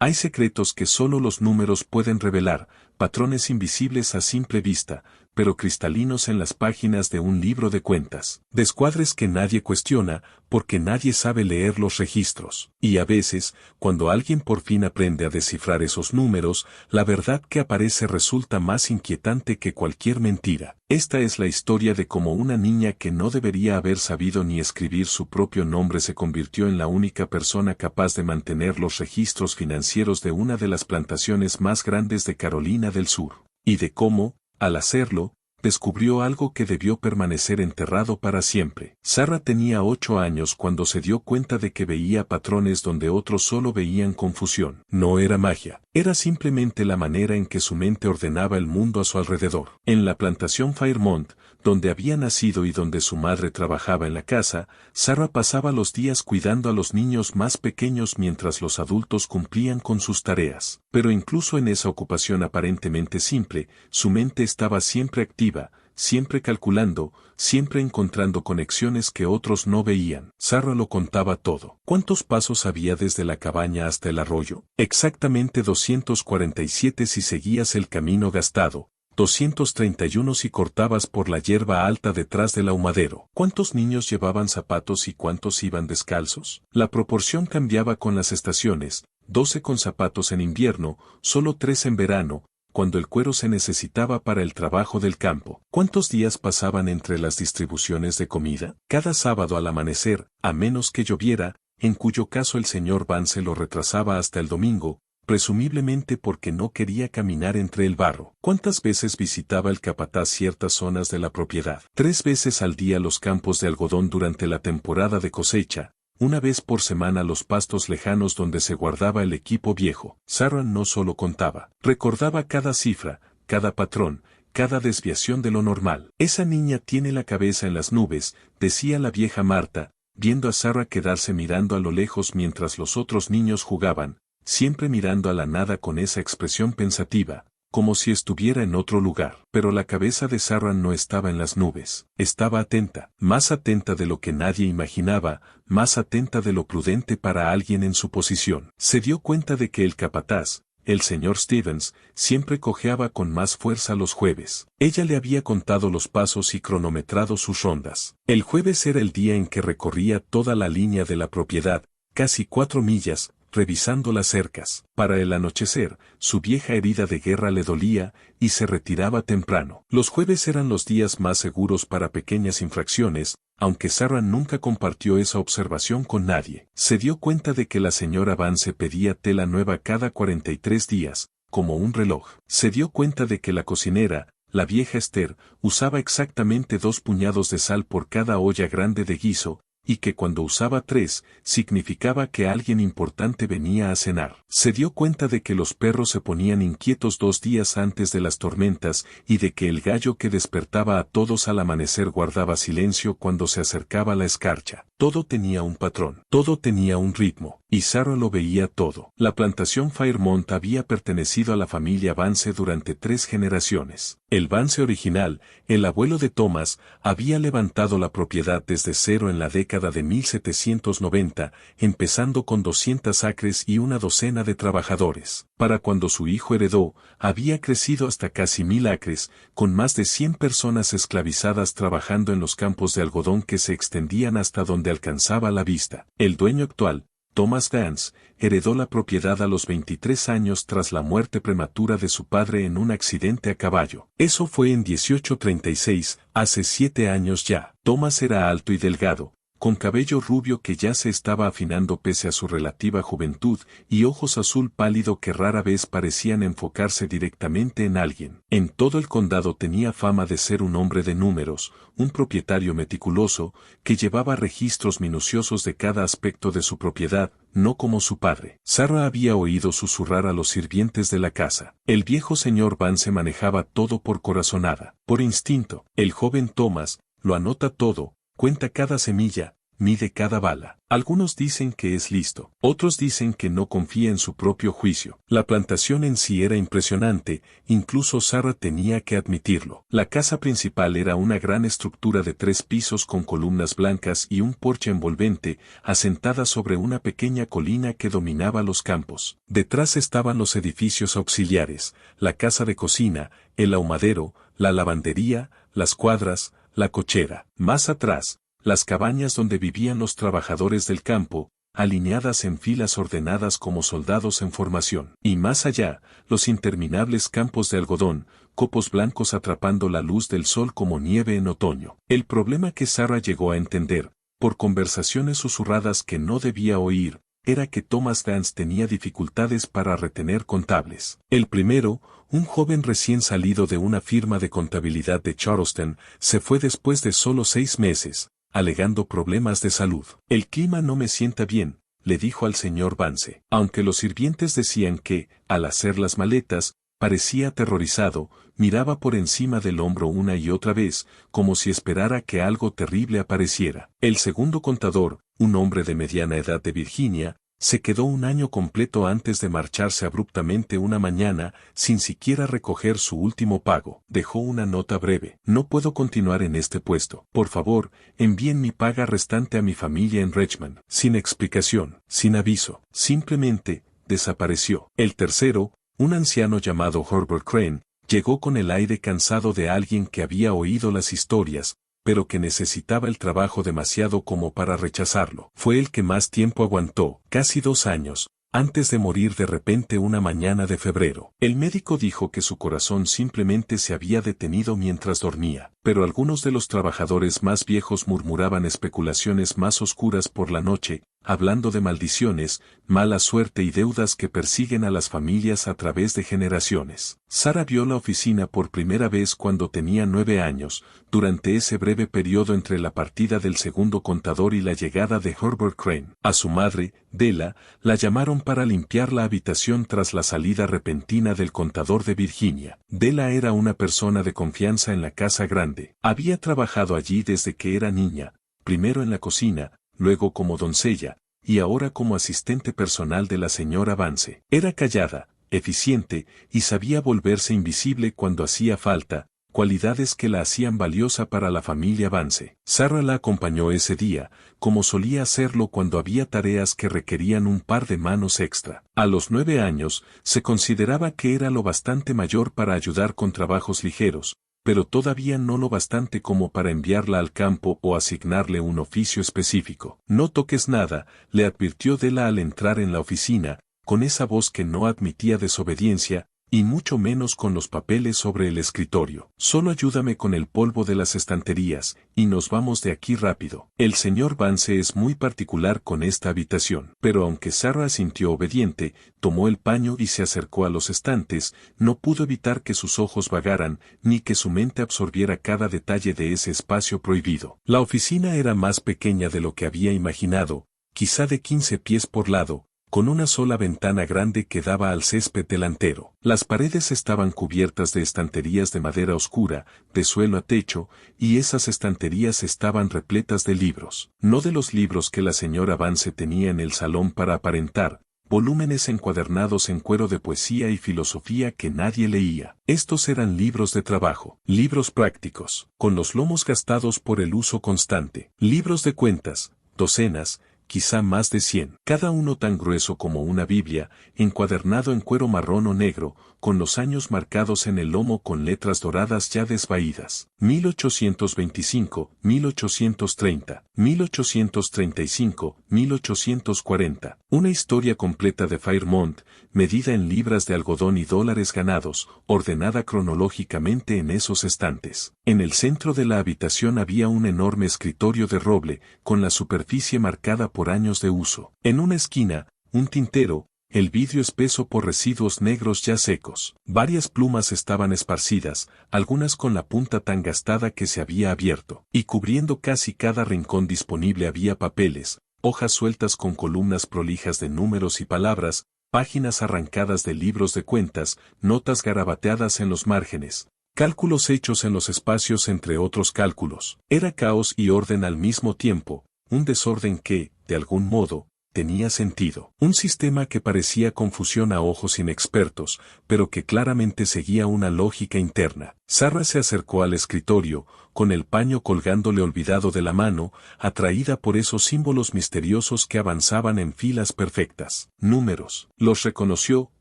Hay secretos que solo los números pueden revelar, patrones invisibles a simple vista, pero cristalinos en las páginas de un libro de cuentas. Descuadres que nadie cuestiona, porque nadie sabe leer los registros. Y a veces, cuando alguien por fin aprende a descifrar esos números, la verdad que aparece resulta más inquietante que cualquier mentira. Esta es la historia de cómo una niña que no debería haber sabido ni escribir su propio nombre se convirtió en la única persona capaz de mantener los registros financieros de una de las plantaciones más grandes de Carolina del Sur. Y de cómo, al hacerlo, descubrió algo que debió permanecer enterrado para siempre. Sarah tenía 8 años cuando se dio cuenta de que veía patrones donde otros solo veían confusión. No era magia, era simplemente la manera en que su mente ordenaba el mundo a su alrededor. En la plantación Fairmont, donde había nacido y donde su madre trabajaba en la casa, Sarah pasaba los días cuidando a los niños más pequeños mientras los adultos cumplían con sus tareas. Pero incluso en esa ocupación aparentemente simple, su mente estaba siempre activa, siempre calculando, siempre encontrando conexiones que otros no veían. Sarah lo contaba todo. ¿Cuántos pasos había desde la cabaña hasta el arroyo? Exactamente 247 si seguías el camino gastado. 231 si cortabas por la hierba alta detrás del ahumadero. ¿Cuántos niños llevaban zapatos y cuántos iban descalzos? La proporción cambiaba con las estaciones, 12 con zapatos en invierno, solo 3 en verano, cuando el cuero se necesitaba para el trabajo del campo. ¿Cuántos días pasaban entre las distribuciones de comida? Cada sábado al amanecer, a menos que lloviera, en cuyo caso el señor Vance lo retrasaba hasta el domingo, presumiblemente porque no quería caminar entre el barro. ¿Cuántas veces visitaba el capataz ciertas zonas de la propiedad? 3 veces al día los campos de algodón durante la temporada de cosecha, una vez por semana los pastos lejanos donde se guardaba el equipo viejo. Sarah no solo contaba, recordaba cada cifra, cada patrón, cada desviación de lo normal. Esa niña tiene la cabeza en las nubes, decía la vieja Marta, viendo a Sarah quedarse mirando a lo lejos mientras los otros niños jugaban, siempre mirando a la nada con esa expresión pensativa, como si estuviera en otro lugar. Pero la cabeza de Sarah no estaba en las nubes, estaba atenta, más atenta de lo que nadie imaginaba, más atenta de lo prudente para alguien en su posición. Se dio cuenta de que el capataz, el señor Stevens, siempre cojeaba con más fuerza los jueves. Ella le había contado los pasos y cronometrado sus rondas. El jueves era el día en que recorría toda la línea de la propiedad, casi 4 millas, revisando las cercas. Para el anochecer, su vieja herida de guerra le dolía, y se retiraba temprano. Los jueves eran los días más seguros para pequeñas infracciones, aunque Sarah nunca compartió esa observación con nadie. Se dio cuenta de que la señora Vance pedía tela nueva cada 43 días, como un reloj. Se dio cuenta de que la cocinera, la vieja Esther, usaba exactamente 2 puñados de sal por cada olla grande de guiso, y que cuando usaba 3, significaba que alguien importante venía a cenar. Se dio cuenta de que los perros se ponían inquietos 2 días antes de las tormentas y de que el gallo que despertaba a todos al amanecer guardaba silencio cuando se acercaba la escarcha. Todo tenía un patrón, todo tenía un ritmo, y Sarah lo veía todo. La plantación Fairmont había pertenecido a la familia Vance durante 3 generaciones. El Vance original, el abuelo de Thomas, había levantado la propiedad desde cero en la década de 1790, empezando con 200 acres y una docena de trabajadores. Para cuando su hijo heredó, había crecido hasta casi 1000 acres, con más de 100 personas esclavizadas trabajando en los campos de algodón que se extendían hasta donde alcanzaba la vista. El dueño actual, Thomas Vance, heredó la propiedad a los 23 años tras la muerte prematura de su padre en un accidente a caballo. Eso fue en 1836, hace 7 años ya. Thomas era alto y delgado, con cabello rubio que ya se estaba afinando pese a su relativa juventud, y ojos azul pálido que rara vez parecían enfocarse directamente en alguien. En todo el condado tenía fama de ser un hombre de números, un propietario meticuloso, que llevaba registros minuciosos de cada aspecto de su propiedad, no como su padre. Sarah había oído susurrar a los sirvientes de la casa. El viejo señor Vance manejaba todo por corazonada, por instinto. El joven Thomas, lo anota todo, cuenta cada semilla, mide cada bala. Algunos dicen que es listo, otros dicen que no confía en su propio juicio. La plantación en sí era impresionante, incluso Sarah tenía que admitirlo. La casa principal era una gran estructura de 3 pisos con columnas blancas y un porche envolvente, asentada sobre una pequeña colina que dominaba los campos. Detrás estaban los edificios auxiliares, la casa de cocina, el ahumadero, la lavandería, las cuadras, la cochera. Más atrás, las cabañas donde vivían los trabajadores del campo, alineadas en filas ordenadas como soldados en formación. Y más allá, los interminables campos de algodón, copos blancos atrapando la luz del sol como nieve en otoño. El problema que Sarah llegó a entender, por conversaciones susurradas que no debía oír, era que Thomas Dance tenía dificultades para retener contables. El primero, un joven recién salido de una firma de contabilidad de Charleston, se fue después de solo 6 meses, alegando problemas de salud. El clima no me sienta bien, le dijo al señor Vance. Aunque los sirvientes decían que, al hacer las maletas, parecía aterrorizado, miraba por encima del hombro una y otra vez, como si esperara que algo terrible apareciera. El segundo contador, un hombre de mediana edad de Virginia, se quedó un año completo antes de marcharse abruptamente una mañana, sin siquiera recoger su último pago. Dejó una nota breve. No puedo continuar en este puesto. Por favor, envíen mi paga restante a mi familia en Richmond. Sin explicación, sin aviso. Simplemente, desapareció. El tercero, un anciano llamado Herbert Crane, llegó con el aire cansado de alguien que había oído las historias, pero que necesitaba el trabajo demasiado como para rechazarlo. Fue el que más tiempo aguantó, casi 2 años, antes de morir de repente una mañana de febrero. El médico dijo que su corazón simplemente se había detenido mientras dormía, pero algunos de los trabajadores más viejos murmuraban especulaciones más oscuras por la noche, hablando de maldiciones, mala suerte y deudas que persiguen a las familias a través de generaciones. Sarah vio la oficina por primera vez cuando tenía 9 años, durante ese breve periodo entre la partida del segundo contador y la llegada de Herbert Crane. A su madre, Della, la llamaron para limpiar la habitación tras la salida repentina del contador de Virginia. Della era una persona de confianza en la casa grande. Había trabajado allí desde que era niña, primero en la cocina, luego como doncella, y ahora como asistente personal de la señora Vance. Era callada, eficiente, y sabía volverse invisible cuando hacía falta, cualidades que la hacían valiosa para la familia Vance. Sarah la acompañó ese día, como solía hacerlo cuando había tareas que requerían un par de manos extra. A los 9 años, se consideraba que era lo bastante mayor para ayudar con trabajos ligeros, pero todavía no lo bastante como para enviarla al campo o asignarle un oficio específico. No toques nada, le advirtió Della al entrar en la oficina, con esa voz que no admitía desobediencia, y mucho menos con los papeles sobre el escritorio. Solo ayúdame con el polvo de las estanterías, y nos vamos de aquí rápido. El señor Vance es muy particular con esta habitación. Pero aunque Sarah sintió obediente, tomó el paño y se acercó a los estantes, no pudo evitar que sus ojos vagaran, ni que su mente absorbiera cada detalle de ese espacio prohibido. La oficina era más pequeña de lo que había imaginado, quizá de 15 pies por lado, con una sola ventana grande que daba al césped delantero. Las paredes estaban cubiertas de estanterías de madera oscura, de suelo a techo, y esas estanterías estaban repletas de libros. No de los libros que la señora Vance tenía en el salón para aparentar, volúmenes encuadernados en cuero de poesía y filosofía que nadie leía. Estos eran libros de trabajo, libros prácticos, con los lomos gastados por el uso constante, libros de cuentas, docenas, quizá más de 100, cada uno tan grueso como una Biblia, encuadernado en cuero marrón o negro, con los años marcados en el lomo con letras doradas ya desvaídas. 1825, 1830, 1835, 1840. Una historia completa de Fairmont, medida en libras de algodón y dólares ganados, ordenada cronológicamente en esos estantes. En el centro de la habitación había un enorme escritorio de roble, con la superficie marcada por años de uso. En una esquina, un tintero, el vidrio espeso por residuos negros ya secos. Varias plumas estaban esparcidas, algunas con la punta tan gastada que se había abierto. Y cubriendo casi cada rincón disponible había papeles, hojas sueltas con columnas prolijas de números y palabras, páginas arrancadas de libros de cuentas, notas garabateadas en los márgenes, cálculos hechos en los espacios entre otros cálculos. Era caos y orden al mismo tiempo, un desorden que, de algún modo, tenía sentido. Un sistema que parecía confusión a ojos inexpertos, pero que claramente seguía una lógica interna. Sarah se acercó al escritorio, con el paño colgándole olvidado de la mano, atraída por esos símbolos misteriosos que avanzaban en filas perfectas. Números. Los reconoció: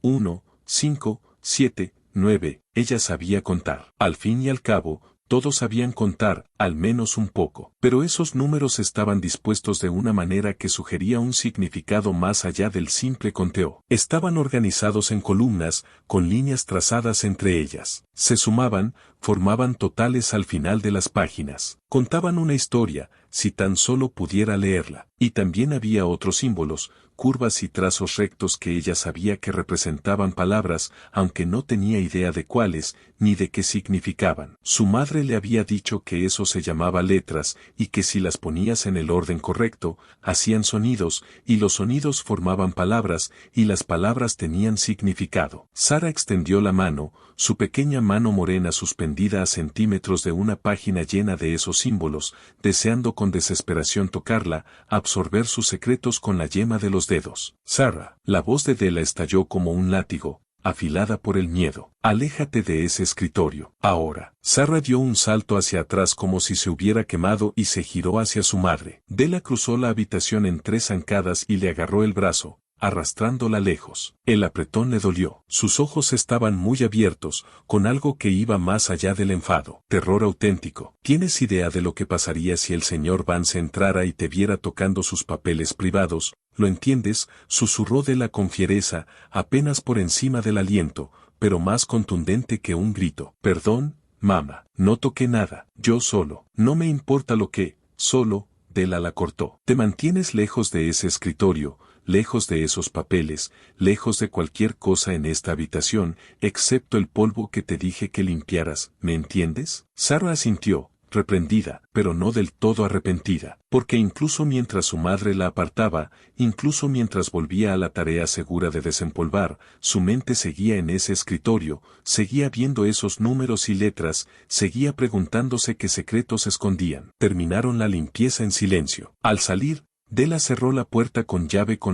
1, 5, 7, 9. Ella sabía contar. Al fin y al cabo, todos sabían contar, al menos un poco. Pero esos números estaban dispuestos de una manera que sugería un significado más allá del simple conteo. Estaban organizados en columnas, con líneas trazadas entre ellas. Se sumaban, formaban totales al final de las páginas. Contaban una historia, si tan solo pudiera leerla. Y también había otros símbolos, curvas y trazos rectos que ella sabía que representaban palabras, aunque no tenía idea de cuáles, ni de qué significaban. Su madre le había dicho que eso se llamaba letras, y que si las ponías en el orden correcto, hacían sonidos, y los sonidos formaban palabras, y las palabras tenían significado. Sarah extendió la mano, su pequeña mano morena suspendida a centímetros de una página llena de esos símbolos, deseando con desesperación tocarla, absorber sus secretos con la yema de los dedos. Sarah, la voz de Della estalló como un látigo, afilada por el miedo. Aléjate de ese escritorio. Ahora. Sarah dio un salto hacia atrás como si se hubiera quemado y se giró hacia su madre. Della cruzó la habitación en 3 zancadas y le agarró el brazo, arrastrándola lejos. El apretón le dolió. Sus ojos estaban muy abiertos, con algo que iba más allá del enfado. Terror auténtico. ¿Tienes idea de lo que pasaría si el señor Vance entrara y te viera tocando sus papeles privados? ¿Lo entiendes?, susurró Della con fiereza, apenas por encima del aliento, pero más contundente que un grito. Perdón, mamá, no toqué nada. Yo solo. No me importa lo que, solo. Della la cortó. Te mantienes lejos de ese escritorio, lejos de esos papeles, lejos de cualquier cosa en esta habitación, excepto el polvo que te dije que limpiaras, ¿me entiendes? Sarah asintió, reprendida, pero no del todo arrepentida, porque incluso mientras su madre la apartaba, incluso mientras volvía a la tarea segura de desempolvar, su mente seguía en ese escritorio, seguía viendo esos números y letras, seguía preguntándose qué secretos escondían. Terminaron la limpieza en silencio. Al salir, Della cerró la puerta con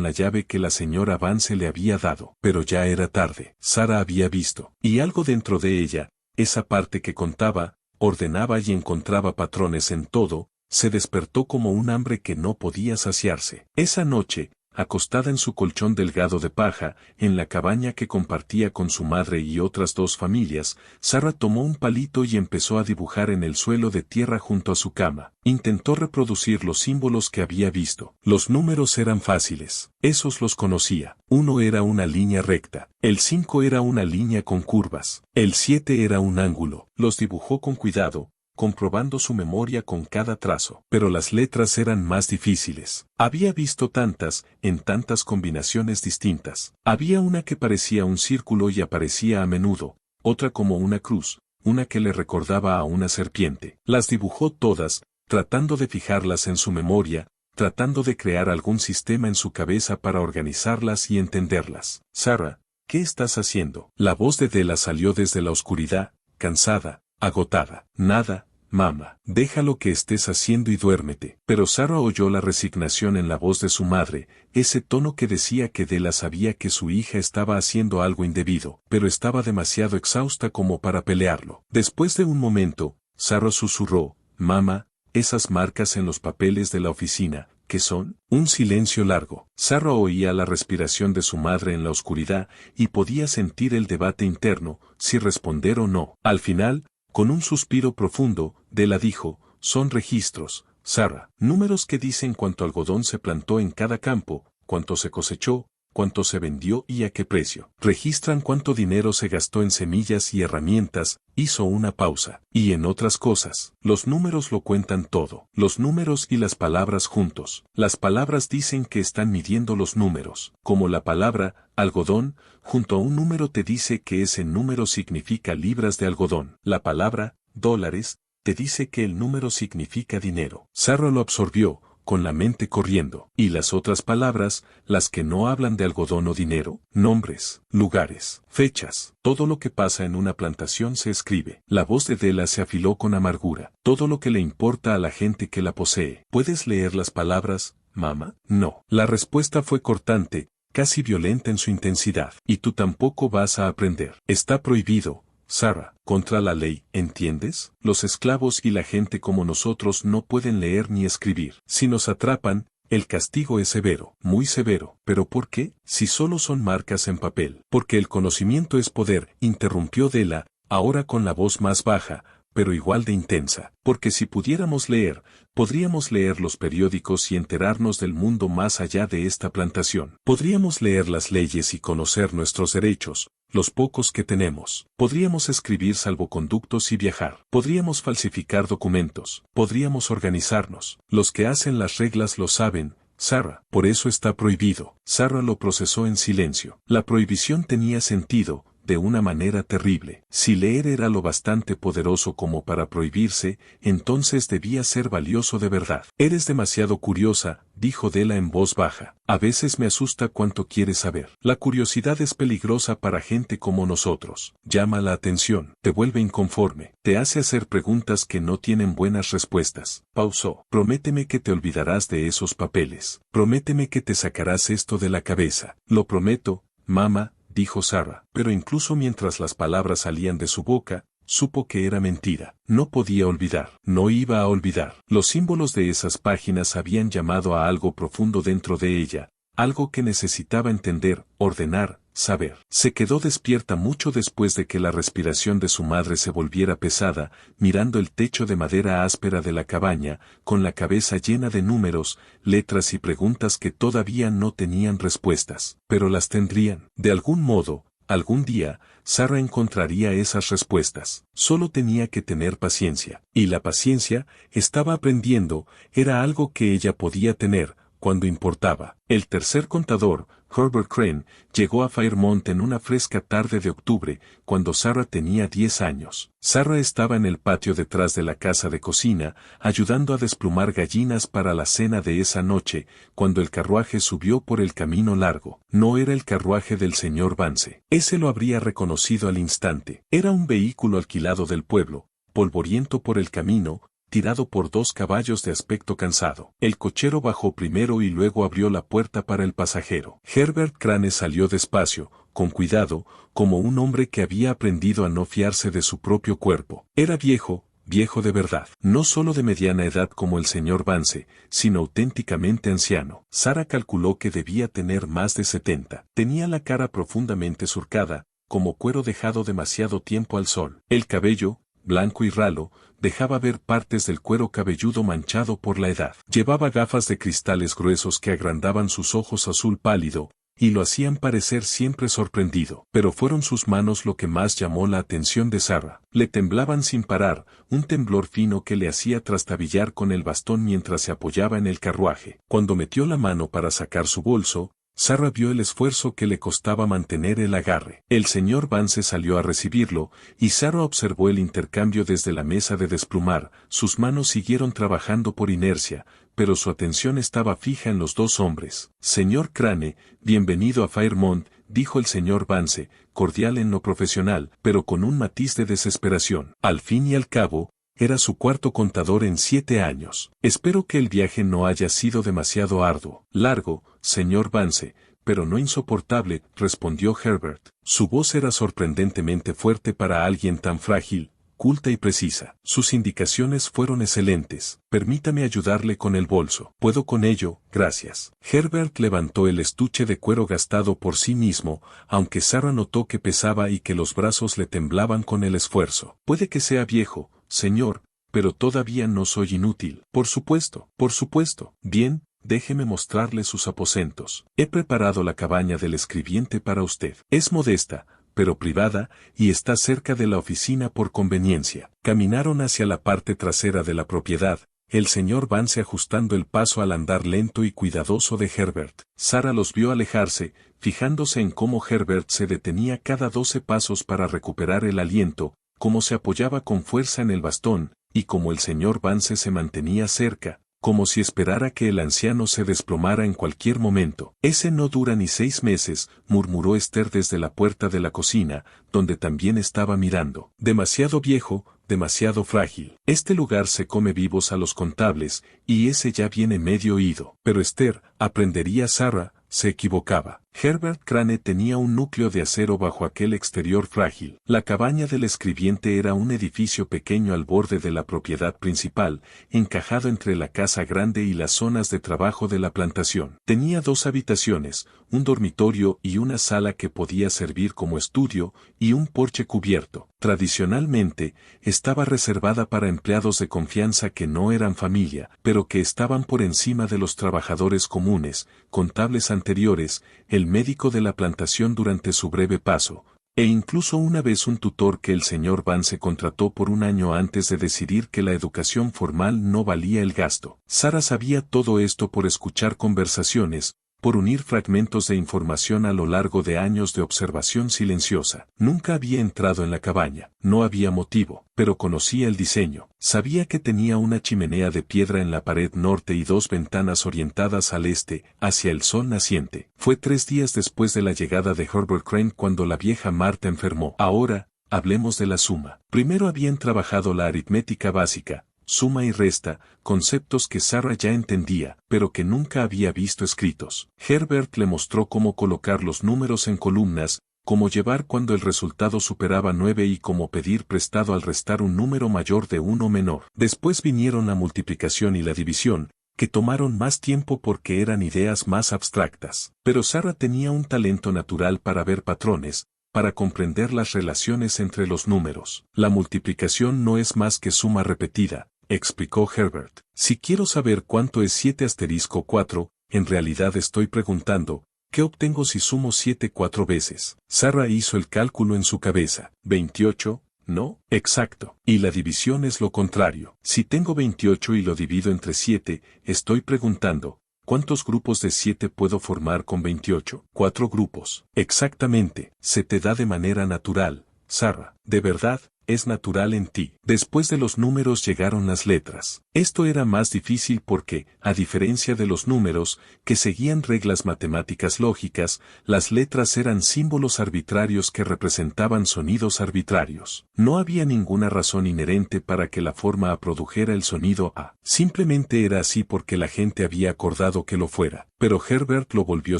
la llave que la señora Vance le había dado, pero ya era tarde. Sarah había visto, y algo dentro de ella, esa parte que contaba, ordenaba y encontraba patrones en todo, se despertó como un hambre que no podía saciarse. Esa noche, acostada en su colchón delgado de paja, en la cabaña que compartía con su madre y otras 2 familias, Sarah tomó un palito y empezó a dibujar en el suelo de tierra junto a su cama. Intentó reproducir los símbolos que había visto. Los números eran fáciles, esos los conocía. 1 era una línea recta, el 5 era una línea con curvas, el 7 era un ángulo. Los dibujó con cuidado, comprobando su memoria con cada trazo. Pero las letras eran más difíciles. Había visto tantas, en tantas combinaciones distintas. Había una que parecía un círculo y aparecía a menudo, otra como una cruz, una que le recordaba a una serpiente. Las dibujó todas, tratando de fijarlas en su memoria, tratando de crear algún sistema en su cabeza para organizarlas y entenderlas. Sarah, ¿qué estás haciendo? La voz de Della salió desde la oscuridad, cansada, agotada. Nada, mamá. Deja lo que estés haciendo y duérmete. Pero Sarah oyó la resignación en la voz de su madre, ese tono que decía que Della sabía que su hija estaba haciendo algo indebido, pero estaba demasiado exhausta como para pelearlo. Después de un momento, Sarah susurró, mamá, esas marcas en los papeles de la oficina, ¿qué son? Un silencio largo. Sarah oía la respiración de su madre en la oscuridad y podía sentir el debate interno, si responder o no. Al final, con un suspiro profundo, Della dijo, son registros, Sarah, números que dicen cuánto algodón se plantó en cada campo, cuánto se cosechó, cuánto se vendió y a qué precio. Registran cuánto dinero se gastó en semillas y herramientas, hizo una pausa, y en otras cosas. Los números lo cuentan todo. Los números y las palabras juntos. Las palabras dicen que están midiendo los números. Como la palabra, algodón, junto a un número te dice que ese número significa libras de algodón. La palabra, dólares, te dice que el número significa dinero. Sarah lo absorbió, con la mente corriendo. Y las otras palabras, las que no hablan de algodón o dinero, nombres, lugares, fechas, todo lo que pasa en una plantación se escribe. La voz de Della se afiló con amargura. Todo lo que le importa a la gente que la posee. ¿Puedes leer las palabras, mamá? No. La respuesta fue cortante, casi violenta en su intensidad. Y tú tampoco vas a aprender. Está prohibido, Sarah, contra la ley, ¿entiendes? Los esclavos y la gente como nosotros no pueden leer ni escribir. Si nos atrapan, el castigo es severo, muy severo. ¿Pero por qué? Si solo son marcas en papel. Porque el conocimiento es poder, interrumpió Della, ahora con la voz más baja, pero igual de intensa. Porque si pudiéramos leer, podríamos leer los periódicos y enterarnos del mundo más allá de esta plantación. Podríamos leer las leyes y conocer nuestros derechos, los pocos que tenemos. Podríamos escribir salvoconductos y viajar. Podríamos falsificar documentos. Podríamos organizarnos. Los que hacen las reglas lo saben, Sarah. Por eso está prohibido. Sarah lo procesó en silencio. La prohibición tenía sentido, de una manera terrible. Si leer era lo bastante poderoso como para prohibirse, entonces debía ser valioso de verdad. Eres demasiado curiosa, dijo Della en voz baja. A veces me asusta cuánto quieres saber. La curiosidad es peligrosa para gente como nosotros. Llama la atención, te vuelve inconforme, te hace hacer preguntas que no tienen buenas respuestas. Pausó. Prométeme que te olvidarás de esos papeles. Prométeme que te sacarás esto de la cabeza. Lo prometo, mamá, dijo Sarah, pero incluso mientras las palabras salían de su boca, supo que era mentira. No podía olvidar, no iba a olvidar. Los símbolos de esas páginas habían llamado a algo profundo dentro de ella, algo que necesitaba entender, ordenar, saber. Se quedó despierta mucho después de que la respiración de su madre se volviera pesada, mirando el techo de madera áspera de la cabaña, con la cabeza llena de números, letras y preguntas que todavía no tenían respuestas, pero las tendrían. De algún modo, algún día, Sarah encontraría esas respuestas. Solo tenía que tener paciencia. Y la paciencia, estaba aprendiendo, era algo que ella podía tener, cuando importaba. El tercer contador, Herbert Crane, llegó a Fairmont en una fresca tarde de octubre, cuando Sarah tenía 10 años. Sarah estaba en el patio detrás de la casa de cocina, ayudando a desplumar gallinas para la cena de esa noche, cuando el carruaje subió por el camino largo. No era el carruaje del señor Vance. Ese lo habría reconocido al instante. Era un vehículo alquilado del pueblo, polvoriento por el camino, tirado por 2 caballos de aspecto cansado. El cochero bajó primero y luego abrió la puerta para el pasajero. Herbert Crane salió despacio, con cuidado, como un hombre que había aprendido a no fiarse de su propio cuerpo. Era viejo, viejo de verdad. No solo de mediana edad como el señor Vance, sino auténticamente anciano. Sarah calculó que debía tener más de 70. Tenía la cara profundamente surcada, como cuero dejado demasiado tiempo al sol. El cabello, blanco y ralo, dejaba ver partes del cuero cabelludo manchado por la edad. Llevaba gafas de cristales gruesos que agrandaban sus ojos azul pálido, y lo hacían parecer siempre sorprendido. Pero fueron sus manos lo que más llamó la atención de Sarah. Le temblaban sin parar, un temblor fino que le hacía trastabillar con el bastón mientras se apoyaba en el carruaje. Cuando metió la mano para sacar su bolso, Sarah vio el esfuerzo que le costaba mantener el agarre. El señor Vance salió a recibirlo, y Sarah observó el intercambio desde la mesa de desplumar. Sus manos siguieron trabajando por inercia, pero su atención estaba fija en los 2 hombres. Señor Crane, bienvenido a Fairmont, dijo el señor Vance, cordial en lo profesional, pero con un matiz de desesperación. Al fin y al cabo, era su cuarto contador en 7 años. Espero que el viaje no haya sido demasiado arduo. Largo, señor Vance, pero no insoportable, respondió Herbert. Su voz era sorprendentemente fuerte para alguien tan frágil, culta y precisa. Sus indicaciones fueron excelentes. Permítame ayudarle con el bolso. Puedo con ello, gracias. Herbert levantó el estuche de cuero gastado por sí mismo, aunque Sarah notó que pesaba y que los brazos le temblaban con el esfuerzo. Puede que sea viejo, señor, pero todavía no soy inútil. Por supuesto, por supuesto. Bien, déjeme mostrarle sus aposentos. He preparado la cabaña del escribiente para usted. Es modesta, pero privada, y está cerca de la oficina por conveniencia. Caminaron hacia la parte trasera de la propiedad, el señor Vance ajustando el paso al andar lento y cuidadoso de Herbert. Sarah los vio alejarse, fijándose en cómo Herbert se detenía cada 12 pasos para recuperar el aliento, cómo se apoyaba con fuerza en el bastón, y cómo el señor Vance se mantenía cerca, como si esperara que el anciano se desplomara en cualquier momento. Ese no dura ni 6 meses, murmuró Esther desde la puerta de la cocina, donde también estaba mirando. Demasiado viejo, demasiado frágil. Este lugar se come vivos a los contables, y ese ya viene medio ido. Pero Esther, aprendería Sarah, se equivocaba. Herbert Crane tenía un núcleo de acero bajo aquel exterior frágil. La cabaña del escribiente era un edificio pequeño al borde de la propiedad principal, encajado entre la casa grande y las zonas de trabajo de la plantación. Tenía 2 habitaciones, un dormitorio y una sala que podía servir como estudio, y un porche cubierto. Tradicionalmente, estaba reservada para empleados de confianza que no eran familia, pero que estaban por encima de los trabajadores comunes, contables anteriores, el médico de la plantación durante su breve paso, e incluso una vez un tutor que el señor Vance contrató por un año antes de decidir que la educación formal no valía el gasto. Sarah sabía todo esto por escuchar conversaciones, por unir fragmentos de información a lo largo de años de observación silenciosa. Nunca había entrado en la cabaña, no había motivo, pero conocía el diseño. Sabía que tenía una chimenea de piedra en la pared norte y 2 ventanas orientadas al este, hacia el sol naciente. Fue 3 días después de la llegada de Herbert Crane cuando la vieja Marta enfermó. Ahora, hablemos de la suma. Primero habían trabajado la aritmética básica, suma y resta, conceptos que Sarah ya entendía, pero que nunca había visto escritos. Herbert le mostró cómo colocar los números en columnas, cómo llevar cuando el resultado superaba 9 y cómo pedir prestado al restar un número mayor de 1 menor. Después vinieron la multiplicación y la división, que tomaron más tiempo porque eran ideas más abstractas. Pero Sarah tenía un talento natural para ver patrones, para comprender las relaciones entre los números. La multiplicación no es más que suma repetida, explicó Herbert. Si quiero saber cuánto es 7*4, en realidad estoy preguntando, ¿qué obtengo si sumo 7 4 veces? Sarah hizo el cálculo en su cabeza. 28, ¿no? Exacto. Y la división es lo contrario. Si tengo 28 y lo divido entre 7, estoy preguntando, ¿cuántos grupos de 7 puedo formar con 28? 4 grupos. Exactamente. Se te da de manera natural, Sarah. De verdad, es natural en ti. Después de los números llegaron las letras. Esto era más difícil porque, a diferencia de los números, que seguían reglas matemáticas lógicas, las letras eran símbolos arbitrarios que representaban sonidos arbitrarios. No había ninguna razón inherente para que la forma A produjera el sonido A. Simplemente era así porque la gente había acordado que lo fuera. Pero Herbert lo volvió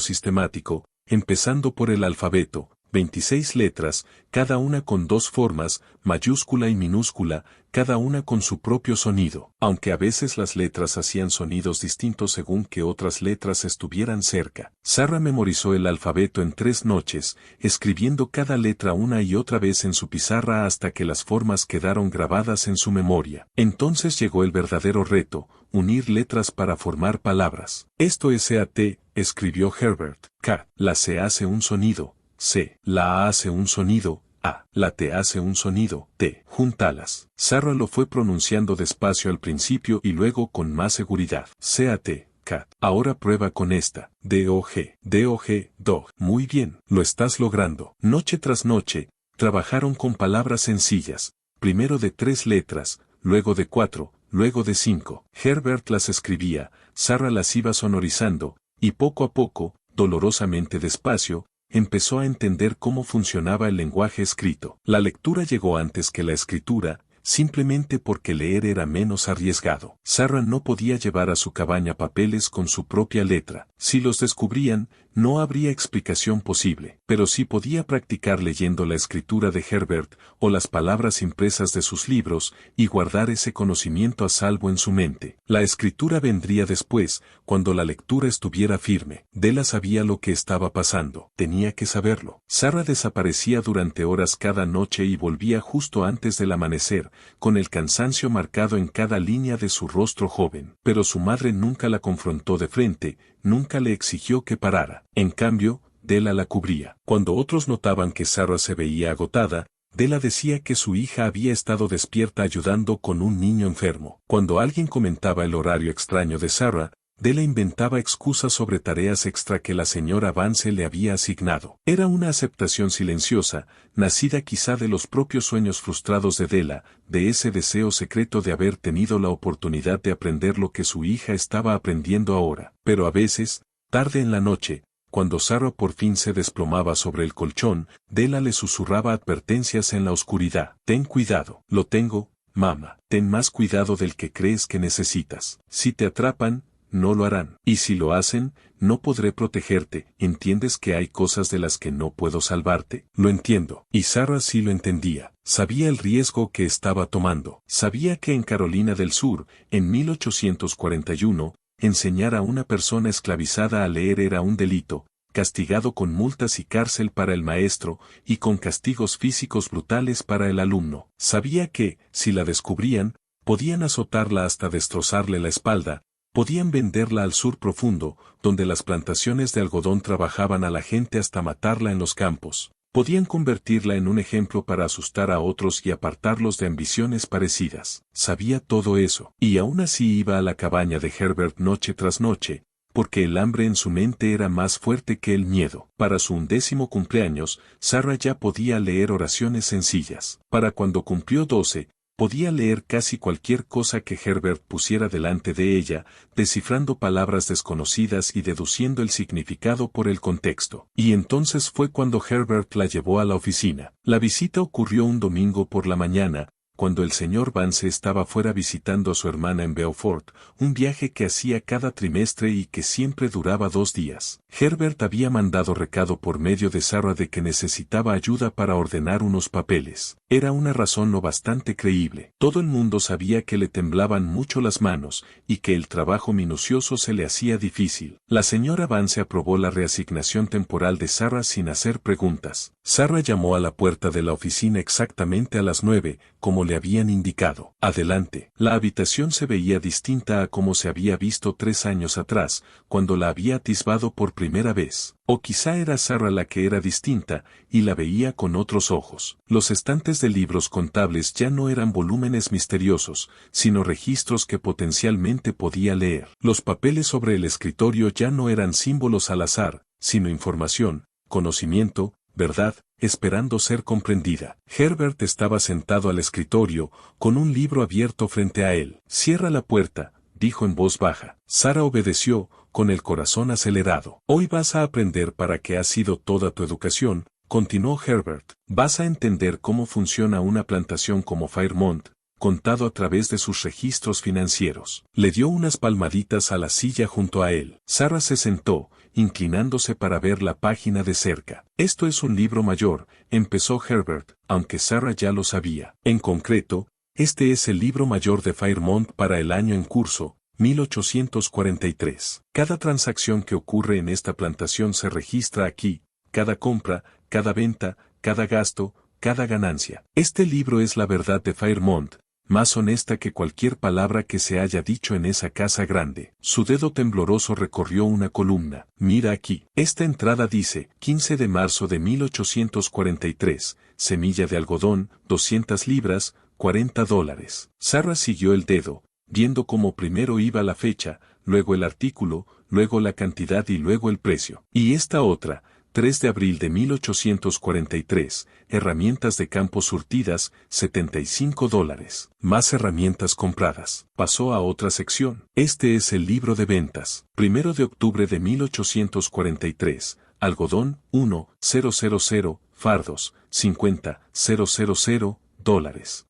sistemático, empezando por el alfabeto. 26 letras, cada una con 2 formas, mayúscula y minúscula, cada una con su propio sonido, aunque a veces las letras hacían sonidos distintos según que otras letras estuvieran cerca. Sarah memorizó el alfabeto en 3 noches, escribiendo cada letra una y otra vez en su pizarra hasta que las formas quedaron grabadas en su memoria. Entonces llegó el verdadero reto, unir letras para formar palabras. Esto es SAT, escribió Herbert. K, la C hace un sonido. C. La A hace un sonido, A. La T hace un sonido, T. Júntalas. Sarah lo fue pronunciando despacio al principio y luego con más seguridad. C-A-T, cat. Ahora prueba con esta. D-O-G, D-O-G, dog. Muy bien, lo estás logrando. Noche tras noche, trabajaron con palabras sencillas, primero de 3 letras, luego de 4, luego de 5. Herbert las escribía, Sarah las iba sonorizando, y poco a poco, dolorosamente despacio, empezó a entender cómo funcionaba el lenguaje escrito. La lectura llegó antes que la escritura, simplemente porque leer era menos arriesgado. Sarah no podía llevar a su cabaña papeles con su propia letra. Si los descubrían, no habría explicación posible, pero sí podía practicar leyendo la escritura de Herbert o las palabras impresas de sus libros y guardar ese conocimiento a salvo en su mente. La escritura vendría después, cuando la lectura estuviera firme. Della sabía lo que estaba pasando. Tenía que saberlo. Sarah desaparecía durante horas cada noche y volvía justo antes del amanecer, con el cansancio marcado en cada línea de su rostro joven. Pero su madre nunca la confrontó de frente, nunca le exigió que parara. En cambio, Della la cubría. Cuando otros notaban que Sarah se veía agotada, Della decía que su hija había estado despierta ayudando con un niño enfermo. Cuando alguien comentaba el horario extraño de Sarah, Della inventaba excusas sobre tareas extra que la señora Vance le había asignado. Era una aceptación silenciosa, nacida quizá de los propios sueños frustrados de Della, de ese deseo secreto de haber tenido la oportunidad de aprender lo que su hija estaba aprendiendo ahora. Pero a veces, tarde en la noche, cuando Sarah por fin se desplomaba sobre el colchón, Della le susurraba advertencias en la oscuridad. Ten cuidado. Lo tengo, mamá. Ten más cuidado del que crees que necesitas. Si te atrapan, no lo harán. Y si lo hacen, no podré protegerte. ¿Entiendes que hay cosas de las que no puedo salvarte? Lo entiendo. Y Sarah sí lo entendía. Sabía el riesgo que estaba tomando. Sabía que en Carolina del Sur, en 1841, enseñar a una persona esclavizada a leer era un delito, castigado con multas y cárcel para el maestro, y con castigos físicos brutales para el alumno. Sabía que, si la descubrían, podían azotarla hasta destrozarle la espalda, podían venderla al sur profundo, donde las plantaciones de algodón trabajaban a la gente hasta matarla en los campos. Podían convertirla en un ejemplo para asustar a otros y apartarlos de ambiciones parecidas. Sabía todo eso, y aún así iba a la cabaña de Herbert noche tras noche, porque el hambre en su mente era más fuerte que el miedo. Para su 11º cumpleaños, Sarah ya podía leer oraciones sencillas. Para cuando cumplió 12, podía leer casi cualquier cosa que Herbert pusiera delante de ella, descifrando palabras desconocidas y deduciendo el significado por el contexto. Y entonces fue cuando Herbert la llevó a la oficina. La visita ocurrió un domingo por la mañana, cuando el señor Vance estaba fuera visitando a su hermana en Beaufort, un viaje que hacía cada trimestre y que siempre duraba 2 días. Herbert había mandado recado por medio de Sarah de que necesitaba ayuda para ordenar unos papeles. Era una razón lo bastante creíble. Todo el mundo sabía que le temblaban mucho las manos, y que el trabajo minucioso se le hacía difícil. La señora Vance aprobó la reasignación temporal de Sarah sin hacer preguntas. Sarah llamó a la puerta de la oficina exactamente a las 9, como le habían indicado. Adelante. La habitación se veía distinta a como se había visto 3 años atrás, cuando la había atisbado por primera vez. O quizá era Sarah la que era distinta, y la veía con otros ojos. Los estantes de libros contables ya no eran volúmenes misteriosos, sino registros que potencialmente podía leer. Los papeles sobre el escritorio ya no eran símbolos al azar, sino información, conocimiento, verdad, esperando ser comprendida. Herbert estaba sentado al escritorio, con un libro abierto frente a él. Cierra la puerta, dijo en voz baja. Sarah obedeció, con el corazón acelerado. Hoy vas a aprender para qué ha sido toda tu educación, continuó Herbert. Vas a entender cómo funciona una plantación como Fairmont, contado a través de sus registros financieros. Le dio unas palmaditas a la silla junto a él. Sarah se sentó, inclinándose para ver la página de cerca. Esto es un libro mayor, empezó Herbert, aunque Sarah ya lo sabía. En concreto, este es el libro mayor de Fairmont para el año en curso, 1843. Cada transacción que ocurre en esta plantación se registra aquí, cada compra, cada venta, cada gasto, cada ganancia. Este libro es la verdad de Fairmont, más honesta que cualquier palabra que se haya dicho en esa casa grande. Su dedo tembloroso recorrió una columna. Mira aquí. Esta entrada dice, 15 de marzo de 1843, semilla de algodón, 200 libras, $40. Sarah siguió el dedo, viendo cómo primero iba la fecha, luego el artículo, luego la cantidad y luego el precio. Y esta otra, 3 de abril de 1843, herramientas de campo surtidas, $75. Más herramientas compradas. Pasó a otra sección. Este es el libro de ventas. 1 de octubre de 1843, algodón, 1,000, fardos, $50,000.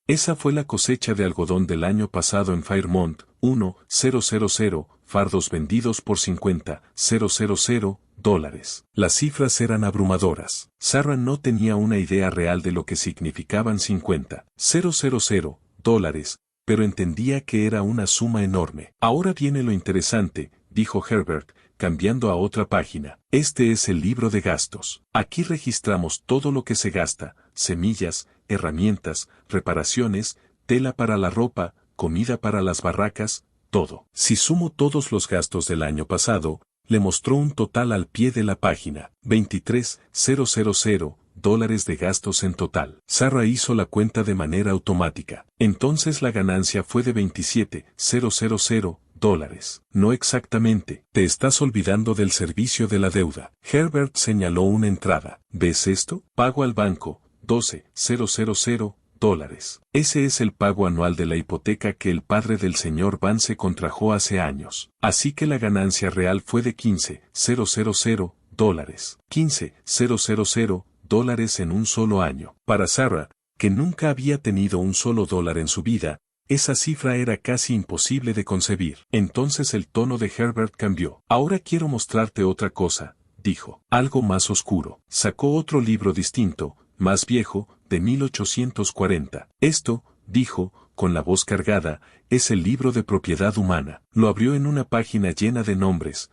Esa fue la cosecha de algodón del año pasado en Fairmont, 1,000, fardos vendidos por $50,000. Las cifras eran abrumadoras. Sarah no tenía una idea real de lo que significaban $50,000, pero entendía que era una suma enorme. Ahora viene lo interesante, dijo Herbert, cambiando a otra página. Este es el libro de gastos. Aquí registramos todo lo que se gasta, semillas, herramientas, reparaciones, tela para la ropa, comida para las barracas, todo. Si sumo todos los gastos del año pasado, le mostró un total al pie de la página, $23,000 de gastos en total. Sarah hizo la cuenta de manera automática. Entonces la ganancia fue de $27,000, dólares. No exactamente. Te estás olvidando del servicio de la deuda. Herbert señaló una entrada. ¿Ves esto? Pago al banco, $12,000. Ese es el pago anual de la hipoteca que el padre del señor Vance contrajo hace años. Así que la ganancia real fue de $15,000. $15,000 en un solo año. Para Sarah, que nunca había tenido un solo dólar en su vida, esa cifra era casi imposible de concebir. Entonces el tono de Herbert cambió. Ahora quiero mostrarte otra cosa, dijo. Algo más oscuro. Sacó otro libro distinto, más viejo, de 1840. Esto, dijo, con la voz cargada, es el libro de propiedad humana. Lo abrió en una página llena de nombres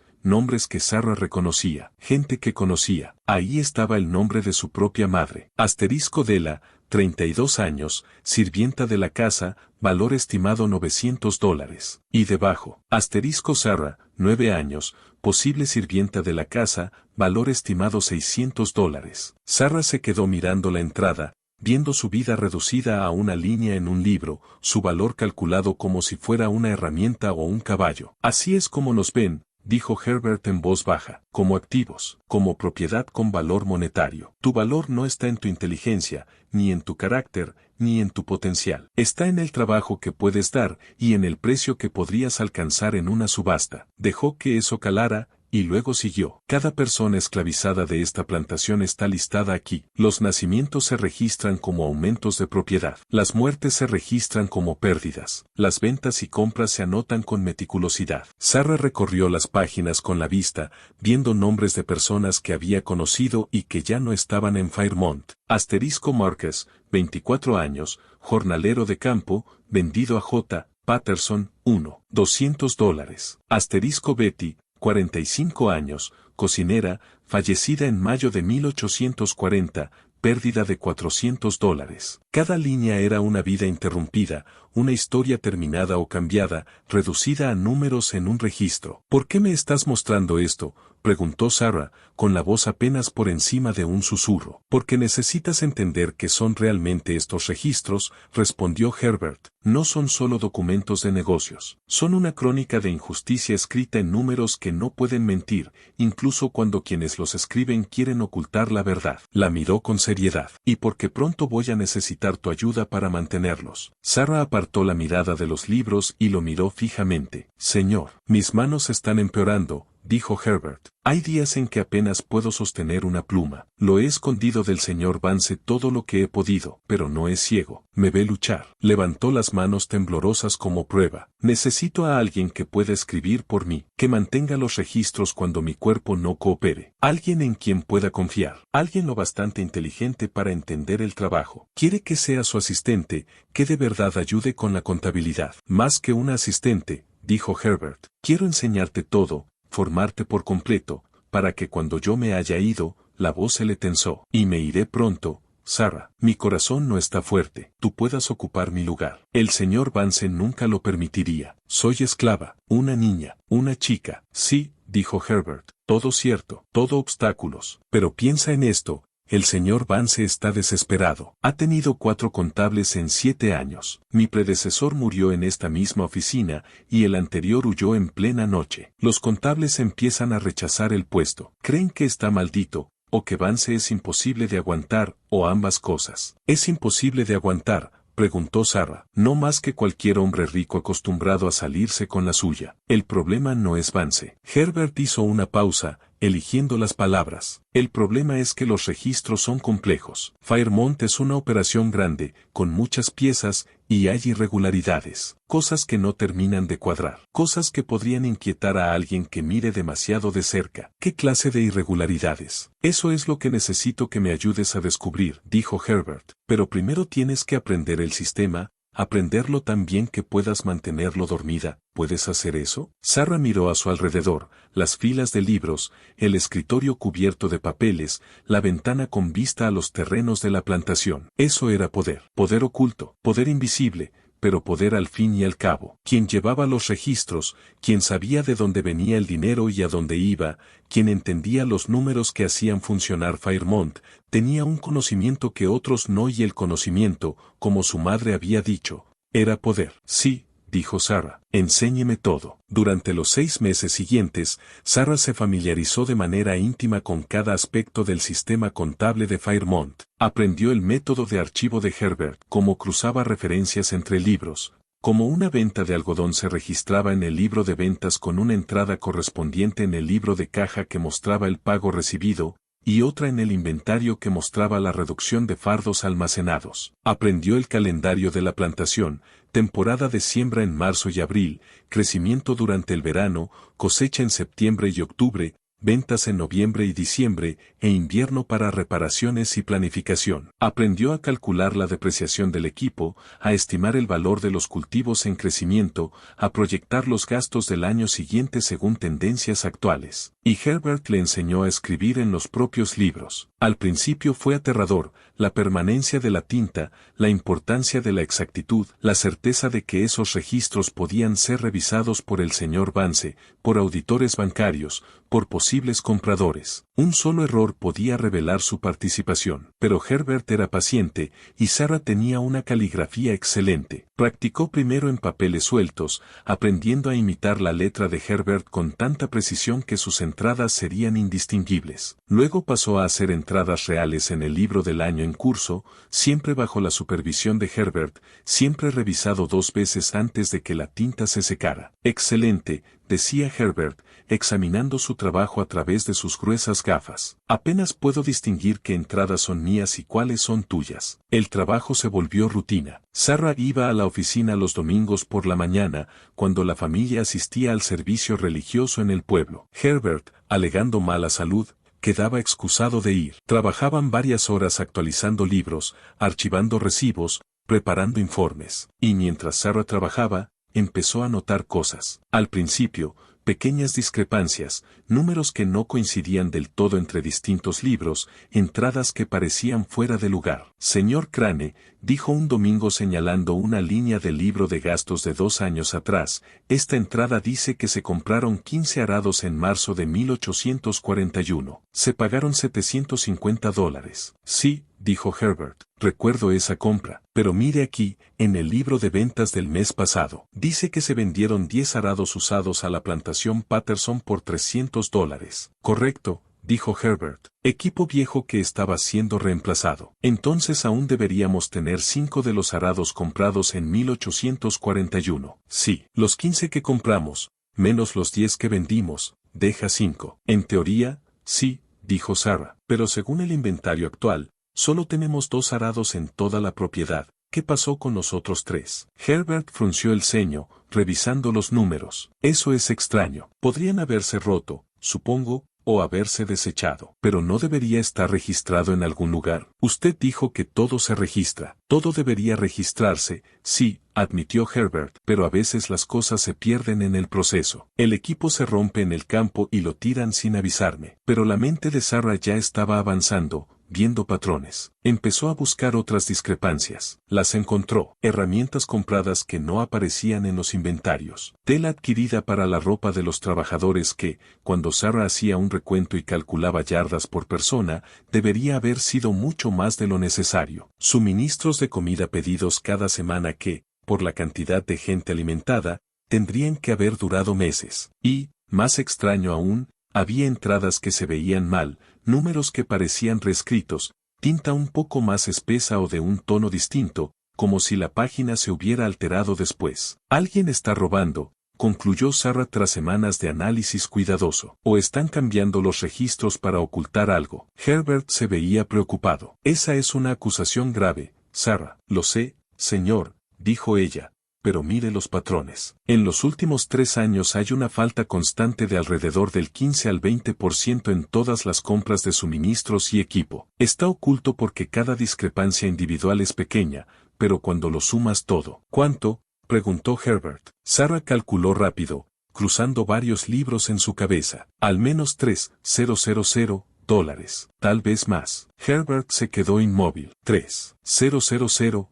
que Sarah reconocía, gente que conocía. Ahí estaba el nombre de su propia madre. Asterisco Della, 32 años, sirvienta de la casa, valor estimado $900. Y debajo, asterisco Sarah, 9 años, posible sirvienta de la casa, valor estimado $600. Sarah se quedó mirando la entrada, viendo su vida reducida a una línea en un libro, su valor calculado como si fuera una herramienta o un caballo. Así es como nos ven, dijo Herbert en voz baja, como activos, como propiedad con valor monetario. Tu valor no está en tu inteligencia, ni en tu carácter, ni en tu potencial. Está en el trabajo que puedes dar y en el precio que podrías alcanzar en una subasta. Dejó que eso calara, y luego siguió. Cada persona esclavizada de esta plantación está listada aquí. Los nacimientos se registran como aumentos de propiedad. Las muertes se registran como pérdidas. Las ventas y compras se anotan con meticulosidad. Sarah recorrió las páginas con la vista, viendo nombres de personas que había conocido y que ya no estaban en Fairmont. Asterisco Marcus, 24 años, jornalero de campo, vendido a J. Patterson, $200. Asterisco Betty, 45 años, cocinera, fallecida en mayo de 1840, pérdida de $400. Cada línea era una vida interrumpida, una historia terminada o cambiada, reducida a números en un registro. ¿Por qué me estás mostrando esto?, preguntó Sarah, con la voz apenas por encima de un susurro. Porque necesitas entender qué son realmente estos registros, respondió Herbert. No son solo documentos de negocios. Son una crónica de injusticia escrita en números que no pueden mentir, incluso cuando quienes los escriben quieren ocultar la verdad. La miró con seriedad. Y porque pronto voy a necesitar tu ayuda para mantenerlos. Sarah apartó la mirada de los libros y lo miró fijamente. Señor, mis manos están empeorando, dijo Herbert. Hay días en que apenas puedo sostener una pluma. Lo he escondido del señor Vance todo lo que he podido, pero no es ciego. Me ve luchar. Levantó las manos temblorosas como prueba. Necesito a alguien que pueda escribir por mí, que mantenga los registros cuando mi cuerpo no coopere. Alguien en quien pueda confiar. Alguien lo bastante inteligente para entender el trabajo. Quiere que sea su asistente, que de verdad ayude con la contabilidad. Más que una asistente, dijo Herbert. Quiero enseñarte todo, formarte por completo, para que cuando yo me haya ido, la voz se le tensó. Y me iré pronto, Sarah. Mi corazón no está fuerte. Tú puedas ocupar mi lugar. El señor Vance nunca lo permitiría. Soy esclava, una niña, una chica. Sí, dijo Herbert. Todo cierto, todo obstáculos. Pero piensa en esto. El señor Vance está desesperado. Ha tenido 4 contables en 7 años. Mi predecesor murió en esta misma oficina y el anterior huyó en plena noche. Los contables empiezan a rechazar el puesto. Creen que está maldito, o que Vance es imposible de aguantar, o ambas cosas. ¿Es imposible de aguantar?, preguntó Sarah. No más que cualquier hombre rico acostumbrado a salirse con la suya. El problema no es Vance. Herbert hizo una pausa, eligiendo las palabras. El problema es que los registros son complejos. Fairmont es una operación grande, con muchas piezas, y hay irregularidades. Cosas que no terminan de cuadrar. Cosas que podrían inquietar a alguien que mire demasiado de cerca. ¿Qué clase de irregularidades? Eso es lo que necesito que me ayudes a descubrir, dijo Herbert. Pero primero tienes que aprender el sistema, aprenderlo tan bien que puedas mantenerlo dormida. ¿Puedes hacer eso? Sarah miró a su alrededor, las filas de libros, el escritorio cubierto de papeles, la ventana con vista a los terrenos de la plantación. Eso era poder. Poder oculto, poder invisible, pero poder al fin y al cabo. Quien llevaba los registros, quien sabía de dónde venía el dinero y a dónde iba, quien entendía los números que hacían funcionar Fairmont, tenía un conocimiento que otros no, y el conocimiento, como su madre había dicho, era poder. Sí, dijo Sarah. Enséñeme todo. Durante los 6 meses siguientes, Sarah se familiarizó de manera íntima con cada aspecto del sistema contable de Fairmont. Aprendió el método de archivo de Herbert, cómo cruzaba referencias entre libros, cómo una venta de algodón se registraba en el libro de ventas con una entrada correspondiente en el libro de caja que mostraba el pago recibido, y otra en el inventario que mostraba la reducción de fardos almacenados. Aprendió el calendario de la plantación, temporada de siembra en marzo y abril, crecimiento durante el verano, cosecha en septiembre y octubre, ventas en noviembre y diciembre, e invierno para reparaciones y planificación. Aprendió a calcular la depreciación del equipo, a estimar el valor de los cultivos en crecimiento, a proyectar los gastos del año siguiente según tendencias actuales. Y Herbert le enseñó a escribir en los propios libros. Al principio fue aterrador, la permanencia de la tinta, la importancia de la exactitud, la certeza de que esos registros podían ser revisados por el señor Vance, por auditores bancarios, por posibles compradores. Un solo error podía revelar su participación. Pero Herbert era paciente, y Sarah tenía una caligrafía excelente. Practicó primero en papeles sueltos, aprendiendo a imitar la letra de Herbert con tanta precisión que sus entradas serían indistinguibles. Luego pasó a hacer entradas reales en el libro del año en curso, siempre bajo la supervisión de Herbert, siempre revisado 2 veces antes de que la tinta se secara. Excelente, decía Herbert, examinando su trabajo a través de sus gruesas gafas. Apenas puedo distinguir qué entradas son mías y cuáles son tuyas. El trabajo se volvió rutina. Sarah iba a la oficina los domingos por la mañana, cuando la familia asistía al servicio religioso en el pueblo. Herbert, alegando mala salud, quedaba excusado de ir. Trabajaban varias horas actualizando libros, archivando recibos, preparando informes. Y mientras Sarah trabajaba, empezó a notar cosas. Al principio, pequeñas discrepancias, números que no coincidían del todo entre distintos libros, entradas que parecían fuera de lugar. Señor Crane, dijo un domingo señalando una línea del libro de gastos de 2 años atrás, esta entrada dice que se compraron 15 arados en marzo de 1841. Se pagaron $750. Sí, dijo Herbert, recuerdo esa compra, pero mire aquí, en el libro de ventas del mes pasado, dice que se vendieron 10 arados usados a la plantación Patterson por $300. Correcto, dijo Herbert, equipo viejo que estaba siendo reemplazado. Entonces aún deberíamos tener 5 de los arados comprados en 1841. Sí, los 15 que compramos, menos los 10 que vendimos, deja 5. En teoría, sí, dijo Sarah, pero según el inventario actual, solo tenemos 2 arados en toda la propiedad. ¿Qué pasó con los otros 3? Herbert frunció el ceño, revisando los números. Eso es extraño. Podrían haberse roto, supongo, o haberse desechado. Pero no debería estar registrado en algún lugar. Usted dijo que todo se registra. Todo debería registrarse, sí, admitió Herbert, pero a veces las cosas se pierden en el proceso. El equipo se rompe en el campo y lo tiran sin avisarme. Pero la mente de Sarah ya estaba avanzando, viendo patrones. Empezó a buscar otras discrepancias. Las encontró. Herramientas compradas que no aparecían en los inventarios. Tela adquirida para la ropa de los trabajadores que, cuando Sarah hacía un recuento y calculaba yardas por persona, debería haber sido mucho más de lo necesario. Suministros de comida pedidos cada semana que, por la cantidad de gente alimentada, tendrían que haber durado meses. Y, más extraño aún, había entradas que se veían mal, números que parecían reescritos, tinta un poco más espesa o de un tono distinto, como si la página se hubiera alterado después. Alguien está robando, concluyó Sarah tras semanas de análisis cuidadoso. O están cambiando los registros para ocultar algo. Herbert se veía preocupado. Esa es una acusación grave, Sarah. Lo sé, señor, dijo ella. Pero mire los patrones. En los últimos 3 años hay una falta constante de alrededor del 15 al 20% en todas las compras de suministros y equipo. Está oculto porque cada discrepancia individual es pequeña, pero cuando lo sumas todo. ¿Cuánto?, preguntó Herbert. Sarah calculó rápido, cruzando varios libros en su cabeza. Al menos $3,000, tal vez más. Herbert se quedó inmóvil. $3,000.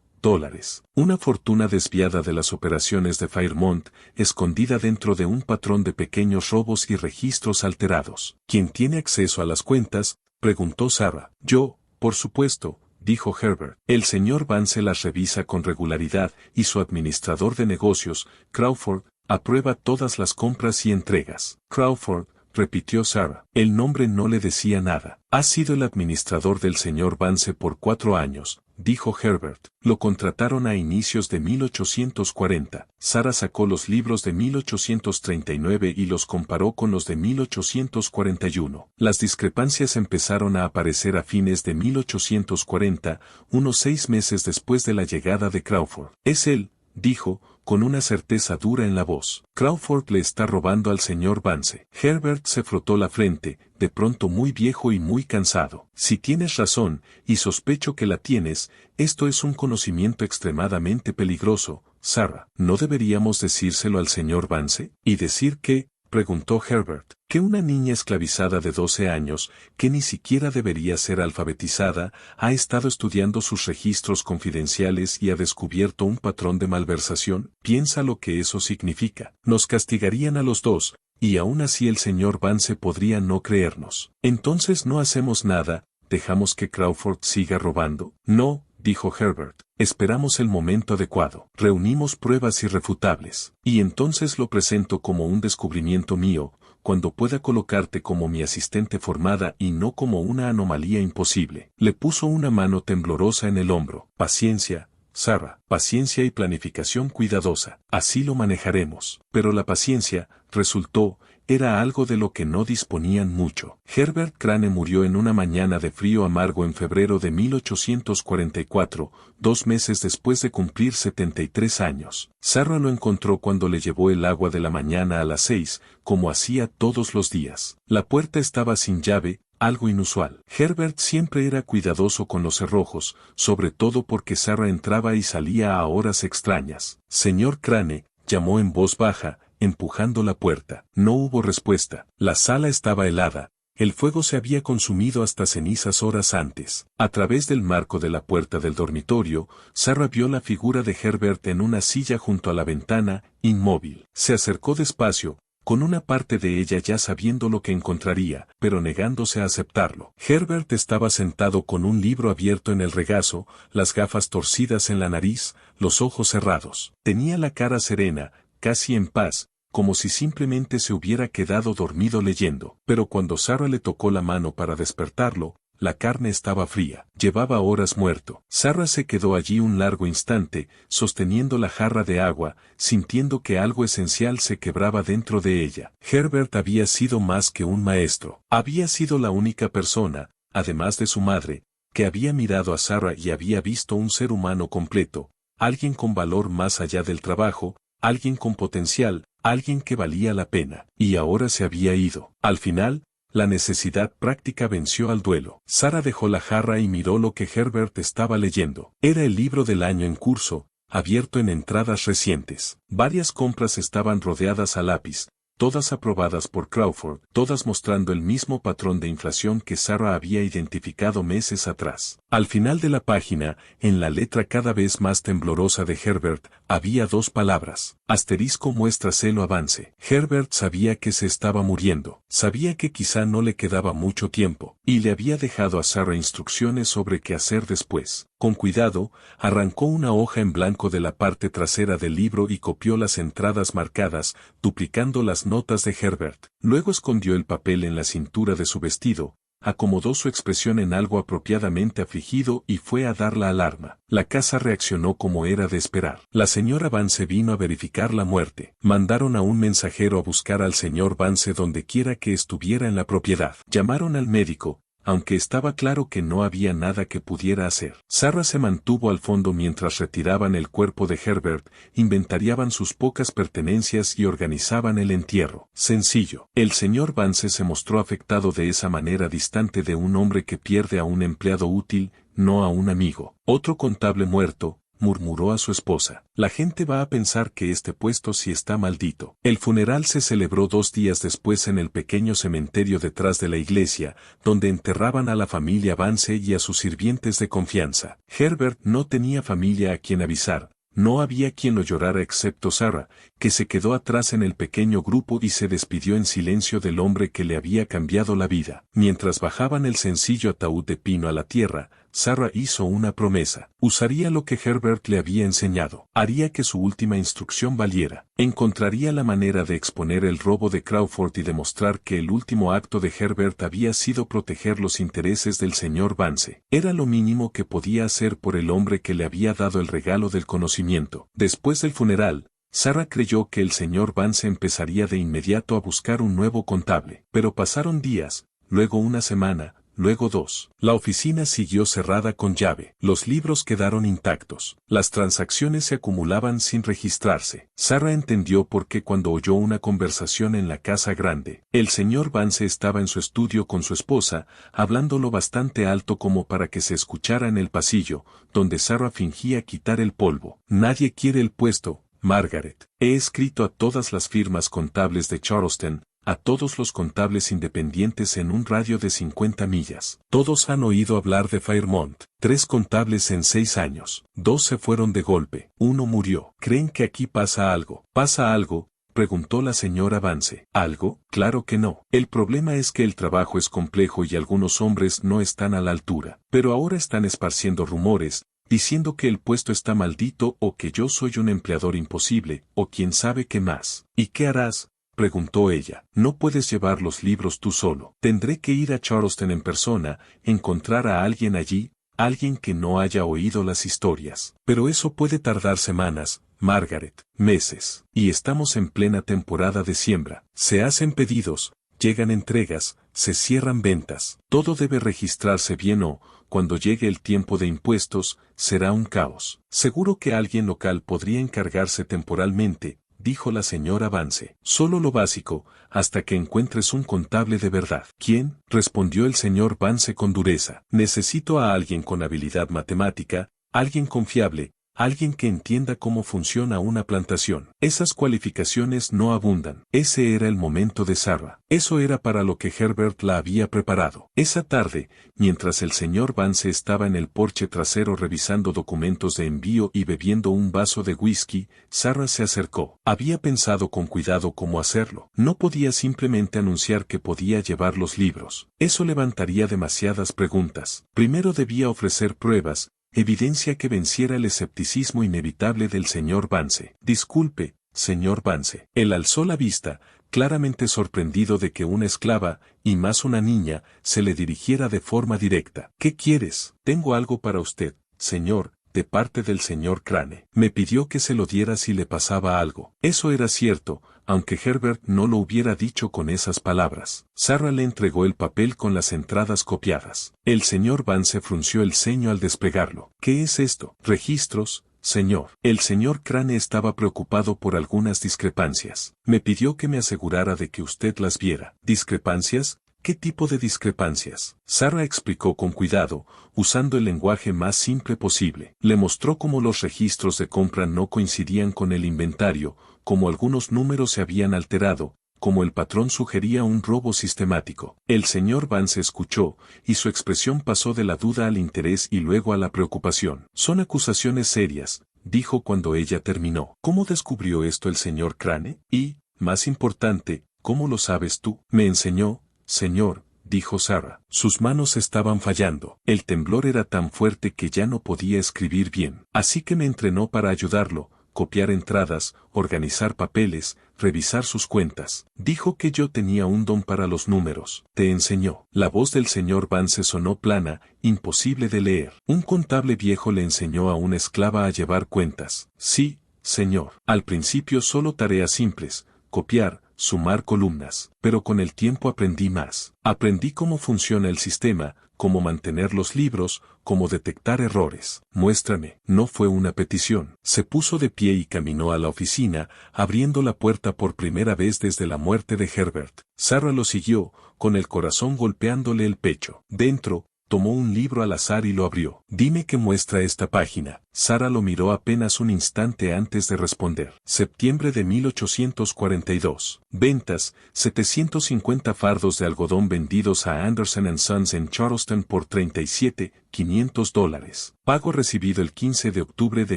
Una fortuna desviada de las operaciones de Fairmont, escondida dentro de un patrón de pequeños robos y registros alterados. ¿Quién tiene acceso a las cuentas?, preguntó Sarah. Yo, por supuesto, dijo Herbert. El señor Vance las revisa con regularidad y su administrador de negocios, Crawford, aprueba todas las compras y entregas. Crawford, repitió Sarah. El nombre no le decía nada. Ha sido el administrador del señor Vance por 4 años, dijo Herbert. Lo contrataron a inicios de 1840. Sarah sacó los libros de 1839 y los comparó con los de 1841. Las discrepancias empezaron a aparecer a fines de 1840, unos 6 meses después de la llegada de Crawford. Es él, dijo, con una certeza dura en la voz. Crawford le está robando al señor Vance. Herbert se frotó la frente, de pronto muy viejo y muy cansado. Si tienes razón, y sospecho que la tienes, esto es un conocimiento extremadamente peligroso, Sarah. ¿No deberíamos decírselo al señor Vance? ¿Y decir qué? Preguntó Herbert. Que una niña esclavizada de 12 años, que ni siquiera debería ser alfabetizada, ha estado estudiando sus registros confidenciales y ha descubierto un patrón de malversación. Piensa lo que eso significa. Nos castigarían a los dos, y aún así el señor Vance podría no creernos. Entonces no hacemos nada, dejamos que Crawford siga robando. No, dijo Herbert. Esperamos el momento adecuado. Reunimos pruebas irrefutables. Y entonces lo presento como un descubrimiento mío, cuando pueda colocarte como mi asistente formada y no como una anomalía imposible. Le puso una mano temblorosa en el hombro. Paciencia, Sarah, paciencia y planificación cuidadosa. Así lo manejaremos. Pero la paciencia, resultó, era algo de lo que no disponían mucho. Herbert Crane murió en una mañana de frío amargo en febrero de 1844, 2 meses después de cumplir 73 años. Sarah lo encontró cuando le llevó el agua de la mañana a las 6, como hacía todos los días. La puerta estaba sin llave, algo inusual. Herbert siempre era cuidadoso con los cerrojos, sobre todo porque Sarah entraba y salía a horas extrañas. Señor Crane, llamó en voz baja, empujando la puerta. No hubo respuesta. La sala estaba helada. El fuego se había consumido hasta cenizas horas antes. A través del marco de la puerta del dormitorio, Sarah vio la figura de Herbert en una silla junto a la ventana, inmóvil. Se acercó despacio, con una parte de ella ya sabiendo lo que encontraría, pero negándose a aceptarlo. Herbert estaba sentado con un libro abierto en el regazo, las gafas torcidas en la nariz, los ojos cerrados. Tenía la cara serena, casi en paz, como si simplemente se hubiera quedado dormido leyendo. Pero cuando Sarah le tocó la mano para despertarlo, la carne estaba fría. Llevaba horas muerto. Sarah se quedó allí un largo instante, sosteniendo la jarra de agua, sintiendo que algo esencial se quebraba dentro de ella. Herbert había sido más que un maestro. Había sido la única persona, además de su madre, que había mirado a Sarah y había visto un ser humano completo, alguien con valor más allá del trabajo, alguien con potencial, alguien que valía la pena. Y ahora se había ido. Al final, la necesidad práctica venció al duelo. Sarah dejó la jarra y miró lo que Herbert estaba leyendo. Era el libro del año en curso, abierto en entradas recientes. Varias compras estaban rodeadas a lápiz, todas aprobadas por Crawford, todas mostrando el mismo patrón de inflación que Sarah había identificado meses atrás. Al final de la página, en la letra cada vez más temblorosa de Herbert, había 2 palabras. Asterisco muestra celo avance. Herbert sabía que se estaba muriendo. Sabía que quizá no le quedaba mucho tiempo, y le había dejado a Sarah instrucciones sobre qué hacer después. Con cuidado, arrancó una hoja en blanco de la parte trasera del libro y copió las entradas marcadas, duplicando las notas de Herbert. Luego escondió el papel en la cintura de su vestido, acomodó su expresión en algo apropiadamente afligido y fue a dar la alarma. La casa reaccionó como era de esperar. La señora Vance vino a verificar la muerte. Mandaron a un mensajero a buscar al señor Vance donde quiera que estuviera en la propiedad. Llamaron al médico, aunque estaba claro que no había nada que pudiera hacer. Sarah se mantuvo al fondo mientras retiraban el cuerpo de Herbert, inventariaban sus pocas pertenencias y organizaban el entierro. Sencillo. El señor Vance se mostró afectado de esa manera distante de un hombre que pierde a un empleado útil, no a un amigo. Otro contable muerto, murmuró a su esposa. La gente va a pensar que este puesto sí está maldito. El funeral se celebró 2 días después en el pequeño cementerio detrás de la iglesia, donde enterraban a la familia Vance y a sus sirvientes de confianza. Herbert no tenía familia a quien avisar. No había quien lo llorara excepto Sarah, que se quedó atrás en el pequeño grupo y se despidió en silencio del hombre que le había cambiado la vida. Mientras bajaban el sencillo ataúd de pino a la tierra, Sarah hizo una promesa. Usaría lo que Herbert le había enseñado. Haría que su última instrucción valiera. Encontraría la manera de exponer el robo de Crawford y demostrar que el último acto de Herbert había sido proteger los intereses del señor Vance. Era lo mínimo que podía hacer por el hombre que le había dado el regalo del conocimiento. Después del funeral, Sarah creyó que el señor Vance empezaría de inmediato a buscar un nuevo contable. Pero pasaron días, luego una semana, luego 2. La oficina siguió cerrada con llave. Los libros quedaron intactos. Las transacciones se acumulaban sin registrarse. Sarah entendió por qué cuando oyó una conversación en la casa grande. El señor Vance estaba en su estudio con su esposa, hablando lo bastante alto como para que se escuchara en el pasillo, donde Sarah fingía quitar el polvo. Nadie quiere el puesto, Margaret. He escrito a todas las firmas contables de Charleston, a todos los contables independientes en un radio de 50 millas. Todos han oído hablar de Fairmont. 3 contables en 6 años. 2 se fueron de golpe. 1 murió. ¿Creen que aquí pasa algo? ¿Pasa algo?, preguntó la señora Vance. ¿Algo? Claro que no. El problema es que el trabajo es complejo y algunos hombres no están a la altura. Pero ahora están esparciendo rumores, diciendo que el puesto está maldito o que yo soy un empleador imposible, o quién sabe qué más. ¿Y qué harás?, preguntó ella. No puedes llevar los libros tú solo. Tendré que ir a Charleston en persona, encontrar a alguien allí, alguien que no haya oído las historias. Pero eso puede tardar semanas, Margaret, meses. Y estamos en plena temporada de siembra. Se hacen pedidos, llegan entregas, se cierran ventas. Todo debe registrarse bien o, cuando llegue el tiempo de impuestos, será un caos. Seguro que alguien local podría encargarse temporalmente, dijo la señora Vance. Solo lo básico, hasta que encuentres un contable de verdad. ¿Quién?, respondió el señor Vance con dureza. Necesito a alguien con habilidad matemática, alguien confiable, alguien que entienda cómo funciona una plantación. Esas cualificaciones no abundan. Ese era el momento de Sarah. Eso era para lo que Herbert la había preparado. Esa tarde, mientras el señor Vance estaba en el porche trasero revisando documentos de envío y bebiendo un vaso de whisky, Sarah se acercó. Había pensado con cuidado cómo hacerlo. No podía simplemente anunciar que podía llevar los libros. Eso levantaría demasiadas preguntas. Primero debía ofrecer pruebas, evidencia que venciera el escepticismo inevitable del señor Vance. Disculpe, señor Vance. Él alzó la vista, claramente sorprendido de que una esclava, y más una niña, se le dirigiera de forma directa. ¿Qué quieres? Tengo algo para usted, señor, de parte del señor Crane. Me pidió que se lo diera si le pasaba algo. Eso era cierto, aunque Herbert no lo hubiera dicho con esas palabras. Sarah le entregó el papel con las entradas copiadas. El señor Vance frunció el ceño al desplegarlo. ¿Qué es esto? Registros, señor. El señor Crane estaba preocupado por algunas discrepancias. Me pidió que me asegurara de que usted las viera. ¿Discrepancias? ¿Qué tipo de discrepancias? Sarah explicó con cuidado, usando el lenguaje más simple posible. Le mostró cómo los registros de compra no coincidían con el inventario, cómo algunos números se habían alterado, cómo el patrón sugería un robo sistemático. El señor Vance escuchó, y su expresión pasó de la duda al interés y luego a la preocupación. Son acusaciones serias, dijo cuando ella terminó. ¿Cómo descubrió esto el señor Crane? Y, más importante, ¿cómo lo sabes tú? Me enseñó, señor, dijo Sarah. Sus manos estaban fallando. El temblor era tan fuerte que ya no podía escribir bien. Así que me entrenó para ayudarlo, copiar entradas, organizar papeles, revisar sus cuentas. Dijo que yo tenía un don para los números. Te enseñó. La voz del señor Vance sonó plana, imposible de leer. Un contable viejo le enseñó a una esclava a llevar cuentas. Sí, señor. Al principio solo tareas simples, copiar, sumar columnas, pero con el tiempo aprendí más. Aprendí cómo funciona el sistema, cómo mantener los libros, cómo detectar errores. Muéstrame. No fue una petición. Se puso de pie y caminó a la oficina, abriendo la puerta por primera vez desde la muerte de Herbert. Sarah lo siguió, con el corazón golpeándole el pecho. Dentro, tomó un libro al azar y lo abrió. Dime qué muestra esta página. Sara lo miró apenas un instante antes de responder. Septiembre de 1842. Ventas, 750 fardos de algodón vendidos a Anderson & Sons en Charleston por $37,500. Pago recibido el 15 de octubre de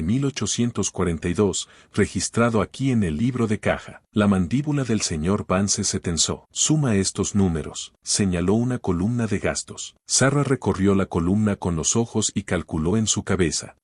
1842, registrado aquí en el libro de caja. La mandíbula del señor Vance se tensó. Suma estos números. Señaló una columna de gastos. Sara recorrió la columna con los ojos y calculó en su cabeza.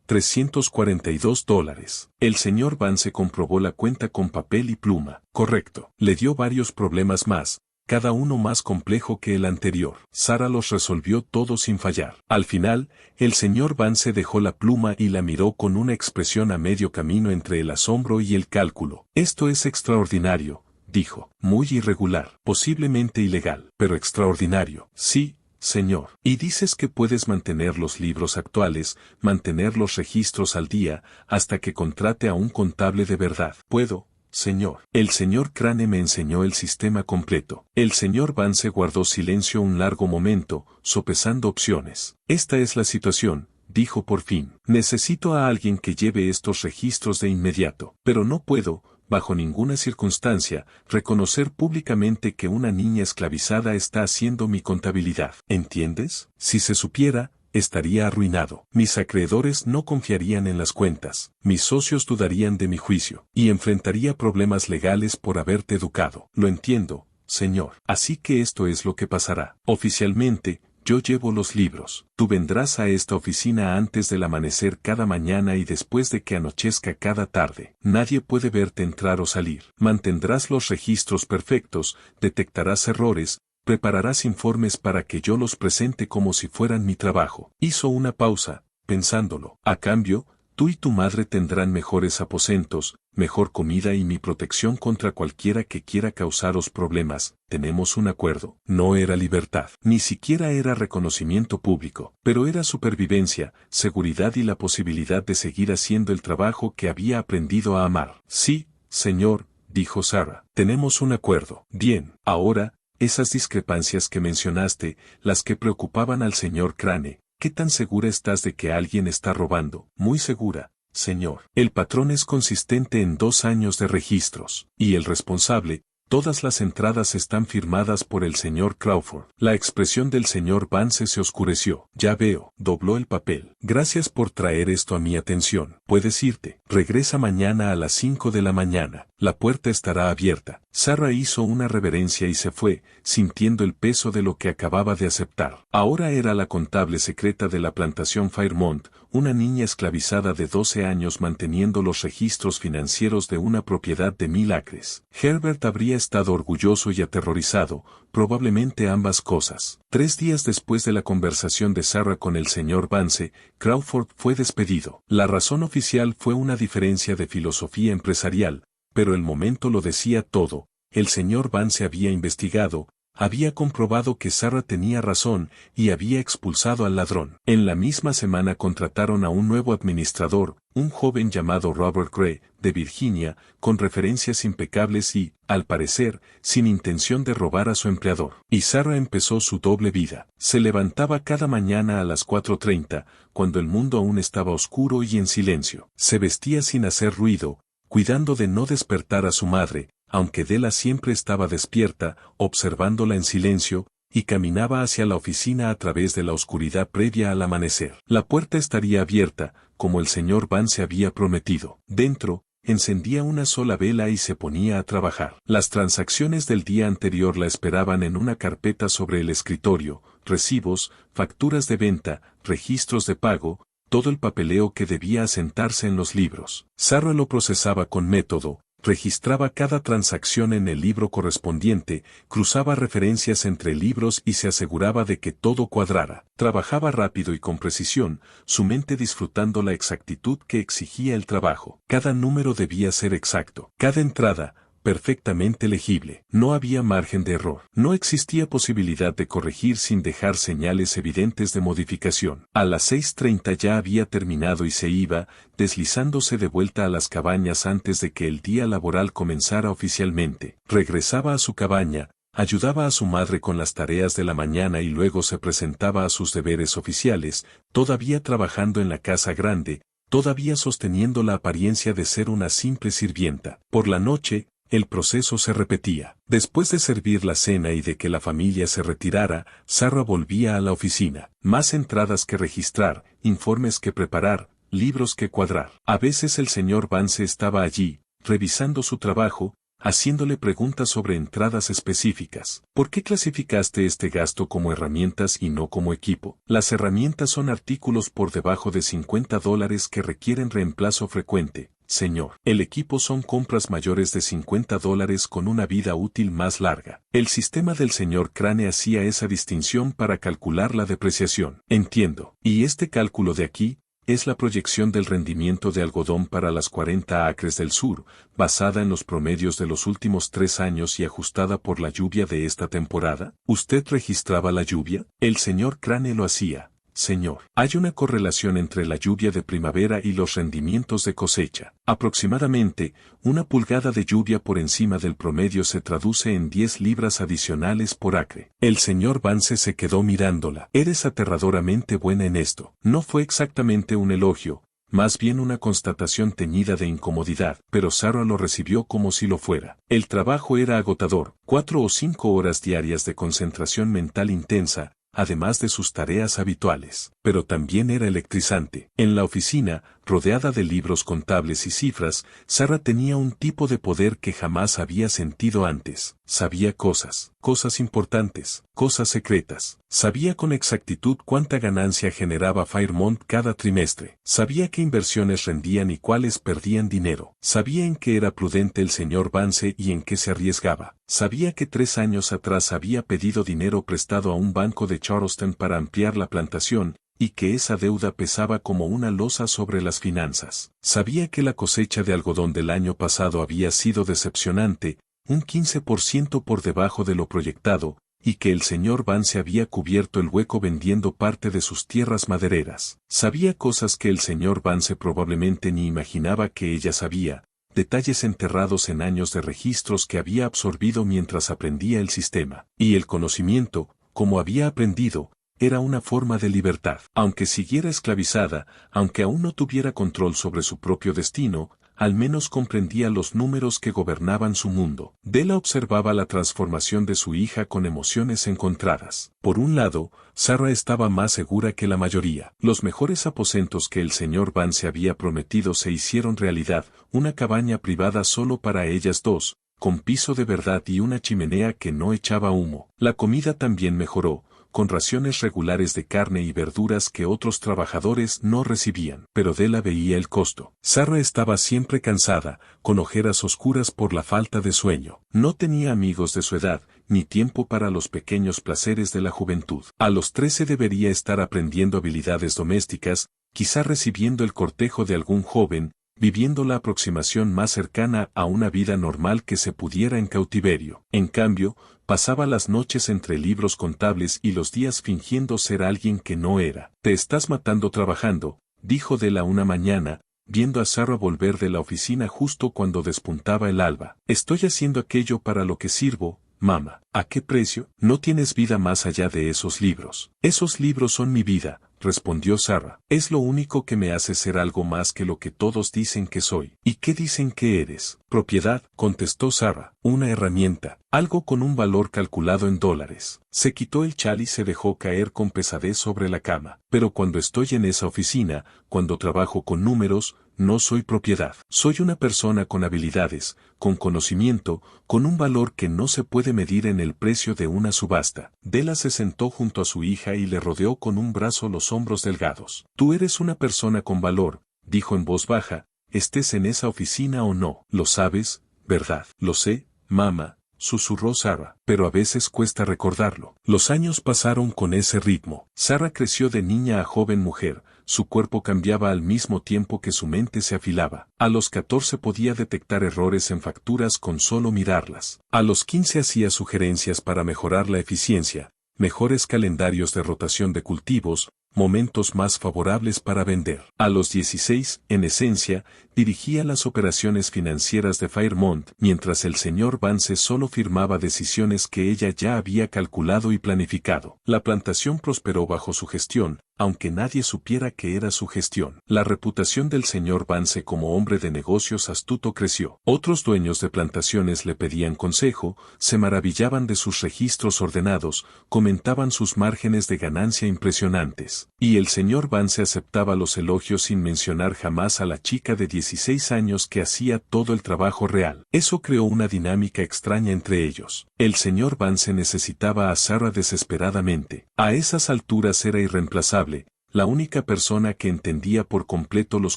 $342. El señor Vance comprobó la cuenta con papel y pluma. Correcto. Le dio varios problemas más, cada uno más complejo que el anterior. Sara los resolvió todos sin fallar. Al final, el señor Vance dejó la pluma y la miró con una expresión a medio camino entre el asombro y el cálculo. Esto es extraordinario, dijo. Muy irregular, posiblemente ilegal, pero extraordinario. Sí, señor. Y dices que puedes mantener los libros actuales, mantener los registros al día, hasta que contrate a un contable de verdad. Puedo, señor. El señor Crane me enseñó el sistema completo. El señor Vance guardó silencio un largo momento, sopesando opciones. Esta es la situación, dijo por fin. Necesito a alguien que lleve estos registros de inmediato. Pero no puedo, bajo ninguna circunstancia, reconocer públicamente que una niña esclavizada está haciendo mi contabilidad. ¿Entiendes? Si se supiera, estaría arruinado. Mis acreedores no confiarían en las cuentas, mis socios dudarían de mi juicio, y enfrentaría problemas legales por haberte educado. Lo entiendo, señor. Así que esto es lo que pasará. Oficialmente, yo llevo los libros. Tú vendrás a esta oficina antes del amanecer cada mañana y después de que anochezca cada tarde. Nadie puede verte entrar o salir. Mantendrás los registros perfectos, detectarás errores, prepararás informes para que yo los presente como si fueran mi trabajo. Hizo una pausa, pensándolo. A cambio, tú y tu madre tendrán mejores aposentos, mejor comida y mi protección contra cualquiera que quiera causaros problemas. Tenemos un acuerdo. No era libertad, ni siquiera era reconocimiento público, pero era supervivencia, seguridad y la posibilidad de seguir haciendo el trabajo que había aprendido a amar. Sí, señor, dijo Sara. Tenemos un acuerdo. Bien, ahora, esas discrepancias que mencionaste, las que preocupaban al señor Crane, ¿qué tan segura estás de que alguien está robando? Muy segura, señor. El patrón es consistente en 2 años de registros. Y el responsable, todas las entradas están firmadas por el señor Crawford. La expresión del señor Vance se oscureció. Ya veo, dobló el papel. Gracias por traer esto a mi atención. Puedes irte. Regresa mañana a las 5 de la mañana. La puerta estará abierta. Sara hizo una reverencia y se fue, sintiendo el peso de lo que acababa de aceptar. Ahora era la contable secreta de la plantación Fairmont, una niña esclavizada de 12 años manteniendo los registros financieros de una propiedad de 1000 acres. Herbert habría estado orgulloso y aterrorizado, probablemente ambas cosas. 3 días después de la conversación de Sara con el señor Vance, Crawford fue despedido. La razón oficial fue una diferencia de filosofía empresarial, pero el momento lo decía todo. El señor Vance había investigado, había comprobado que Sara tenía razón y había expulsado al ladrón. En la misma semana contrataron a un nuevo administrador, un joven llamado Robert Gray, de Virginia, con referencias impecables y, al parecer, sin intención de robar a su empleador. Y Sara empezó su doble vida. Se levantaba cada mañana a las 4:30, cuando el mundo aún estaba oscuro y en silencio. Se vestía sin hacer ruido, cuidando de no despertar a su madre, aunque Della siempre estaba despierta, observándola en silencio, y caminaba hacia la oficina a través de la oscuridad previa al amanecer. La puerta estaría abierta, como el señor Vance había prometido. Dentro, encendía una sola vela y se ponía a trabajar. Las transacciones del día anterior la esperaban en una carpeta sobre el escritorio, recibos, facturas de venta, registros de pago, todo el papeleo que debía asentarse en los libros. Sara lo procesaba con método, registraba cada transacción en el libro correspondiente, cruzaba referencias entre libros y se aseguraba de que todo cuadrara. Trabajaba rápido y con precisión, su mente disfrutando la exactitud que exigía el trabajo. Cada número debía ser exacto. Cada entrada, perfectamente legible. No había margen de error. No existía posibilidad de corregir sin dejar señales evidentes de modificación. A las 6:30 ya había terminado y se iba, deslizándose de vuelta a las cabañas antes de que el día laboral comenzara oficialmente. Regresaba a su cabaña, ayudaba a su madre con las tareas de la mañana y luego se presentaba a sus deberes oficiales, todavía trabajando en la casa grande, todavía sosteniendo la apariencia de ser una simple sirvienta. Por la noche, el proceso se repetía. Después de servir la cena y de que la familia se retirara, Sarah volvía a la oficina. Más entradas que registrar, informes que preparar, libros que cuadrar. A veces el señor Vance estaba allí, revisando su trabajo, haciéndole preguntas sobre entradas específicas. ¿Por qué clasificaste este gasto como herramientas y no como equipo? Las herramientas son artículos por debajo de $50 que requieren reemplazo frecuente, señor. El equipo son compras mayores de $50 con una vida útil más larga. El sistema del señor Crane hacía esa distinción para calcular la depreciación. Entiendo. ¿Y este cálculo de aquí? Es la proyección del rendimiento de algodón para las 40 acres del sur, basada en los promedios de los últimos 3 años y ajustada por la lluvia de esta temporada. ¿Usted registraba la lluvia? El señor Crane lo hacía, señor. Hay una correlación entre la lluvia de primavera y los rendimientos de cosecha. Aproximadamente, 1 pulgada de lluvia por encima del promedio se traduce en 10 libras adicionales por acre. El señor Vance se quedó mirándola. Eres aterradoramente buena en esto. No fue exactamente un elogio, más bien una constatación teñida de incomodidad, pero Sarah lo recibió como si lo fuera. El trabajo era agotador, 4 o 5 horas diarias de concentración mental intensa, además de sus tareas habituales, pero también era electrizante. En la oficina, rodeada de libros contables y cifras, Sarah tenía un tipo de poder que jamás había sentido antes. Sabía cosas importantes, cosas secretas. Sabía con exactitud cuánta ganancia generaba Fairmont cada trimestre. Sabía qué inversiones rendían y cuáles perdían dinero. Sabía en qué era prudente el señor Vance y en qué se arriesgaba. Sabía que 3 años atrás había pedido dinero prestado a un banco de Charleston para ampliar la plantación, y que esa deuda pesaba como una losa sobre las finanzas. Sabía que la cosecha de algodón del año pasado había sido decepcionante, un 15% por debajo de lo proyectado, y que el señor Vance había cubierto el hueco vendiendo parte de sus tierras madereras. Sabía cosas que el señor Vance probablemente ni imaginaba que ella sabía, detalles enterrados en años de registros que había absorbido mientras aprendía el sistema. Y el conocimiento, como había aprendido, era una forma de libertad. Aunque siguiera esclavizada, aunque aún no tuviera control sobre su propio destino, al menos comprendía los números que gobernaban su mundo. Della observaba la transformación de su hija con emociones encontradas. Por un lado, Sarah estaba más segura que la mayoría. Los mejores aposentos que el señor Vance había prometido se hicieron realidad, una cabaña privada solo para ellas dos, con piso de verdad y una chimenea que no echaba humo. La comida también mejoró, con raciones regulares de carne y verduras que otros trabajadores no recibían. Pero Della veía el costo. Sarah estaba siempre cansada, con ojeras oscuras por la falta de sueño. No tenía amigos de su edad, ni tiempo para los pequeños placeres de la juventud. A los 13 debería estar aprendiendo habilidades domésticas, quizá recibiendo el cortejo de algún joven, viviendo la aproximación más cercana a una vida normal que se pudiera en cautiverio. En cambio, pasaba las noches entre libros contables y los días fingiendo ser alguien que no era. «Te estás matando trabajando», dijo Della una mañana, viendo a Sarah volver de la oficina justo cuando despuntaba el alba. «Estoy haciendo aquello para lo que sirvo, mamá». «¿A qué precio? No tienes vida más allá de esos libros». «Esos libros son mi vida», respondió Sarah. «Es lo único que me hace ser algo más que lo que todos dicen que soy». «¿Y qué dicen que eres?» «Propiedad», contestó Sarah. «Una herramienta. Algo con un valor calculado en dólares». Se quitó el chal y se dejó caer con pesadez sobre la cama. «Pero cuando estoy en esa oficina, cuando trabajo con números, no soy propiedad. Soy una persona con habilidades, con conocimiento, con un valor que no se puede medir en el precio de una subasta». Della se sentó junto a su hija y le rodeó con un brazo los hombros delgados. «Tú eres una persona con valor», dijo en voz baja, «estés en esa oficina o no. Lo sabes, ¿verdad?» «Lo sé, mamá», susurró Sarah, «pero a veces cuesta recordarlo». Los años pasaron con ese ritmo. Sarah creció de niña a joven mujer, su cuerpo cambiaba al mismo tiempo que su mente se afilaba. A los 14 podía detectar errores en facturas con solo mirarlas. A los 15 hacía sugerencias para mejorar la eficiencia, mejores calendarios de rotación de cultivos, momentos más favorables para vender. A los 16, en esencia, dirigía las operaciones financieras de Fairmont, mientras el señor Vance solo firmaba decisiones que ella ya había calculado y planificado. La plantación prosperó bajo su gestión, aunque nadie supiera que era su gestión. La reputación del señor Vance como hombre de negocios astuto creció. Otros dueños de plantaciones le pedían consejo, se maravillaban de sus registros ordenados, comentaban sus márgenes de ganancia impresionantes. Y el señor Vance aceptaba los elogios sin mencionar jamás a la chica de 16 años que hacía todo el trabajo real. Eso creó una dinámica extraña entre ellos. El señor Vance necesitaba a Sarah desesperadamente. A esas alturas era irreemplazable, la única persona que entendía por completo los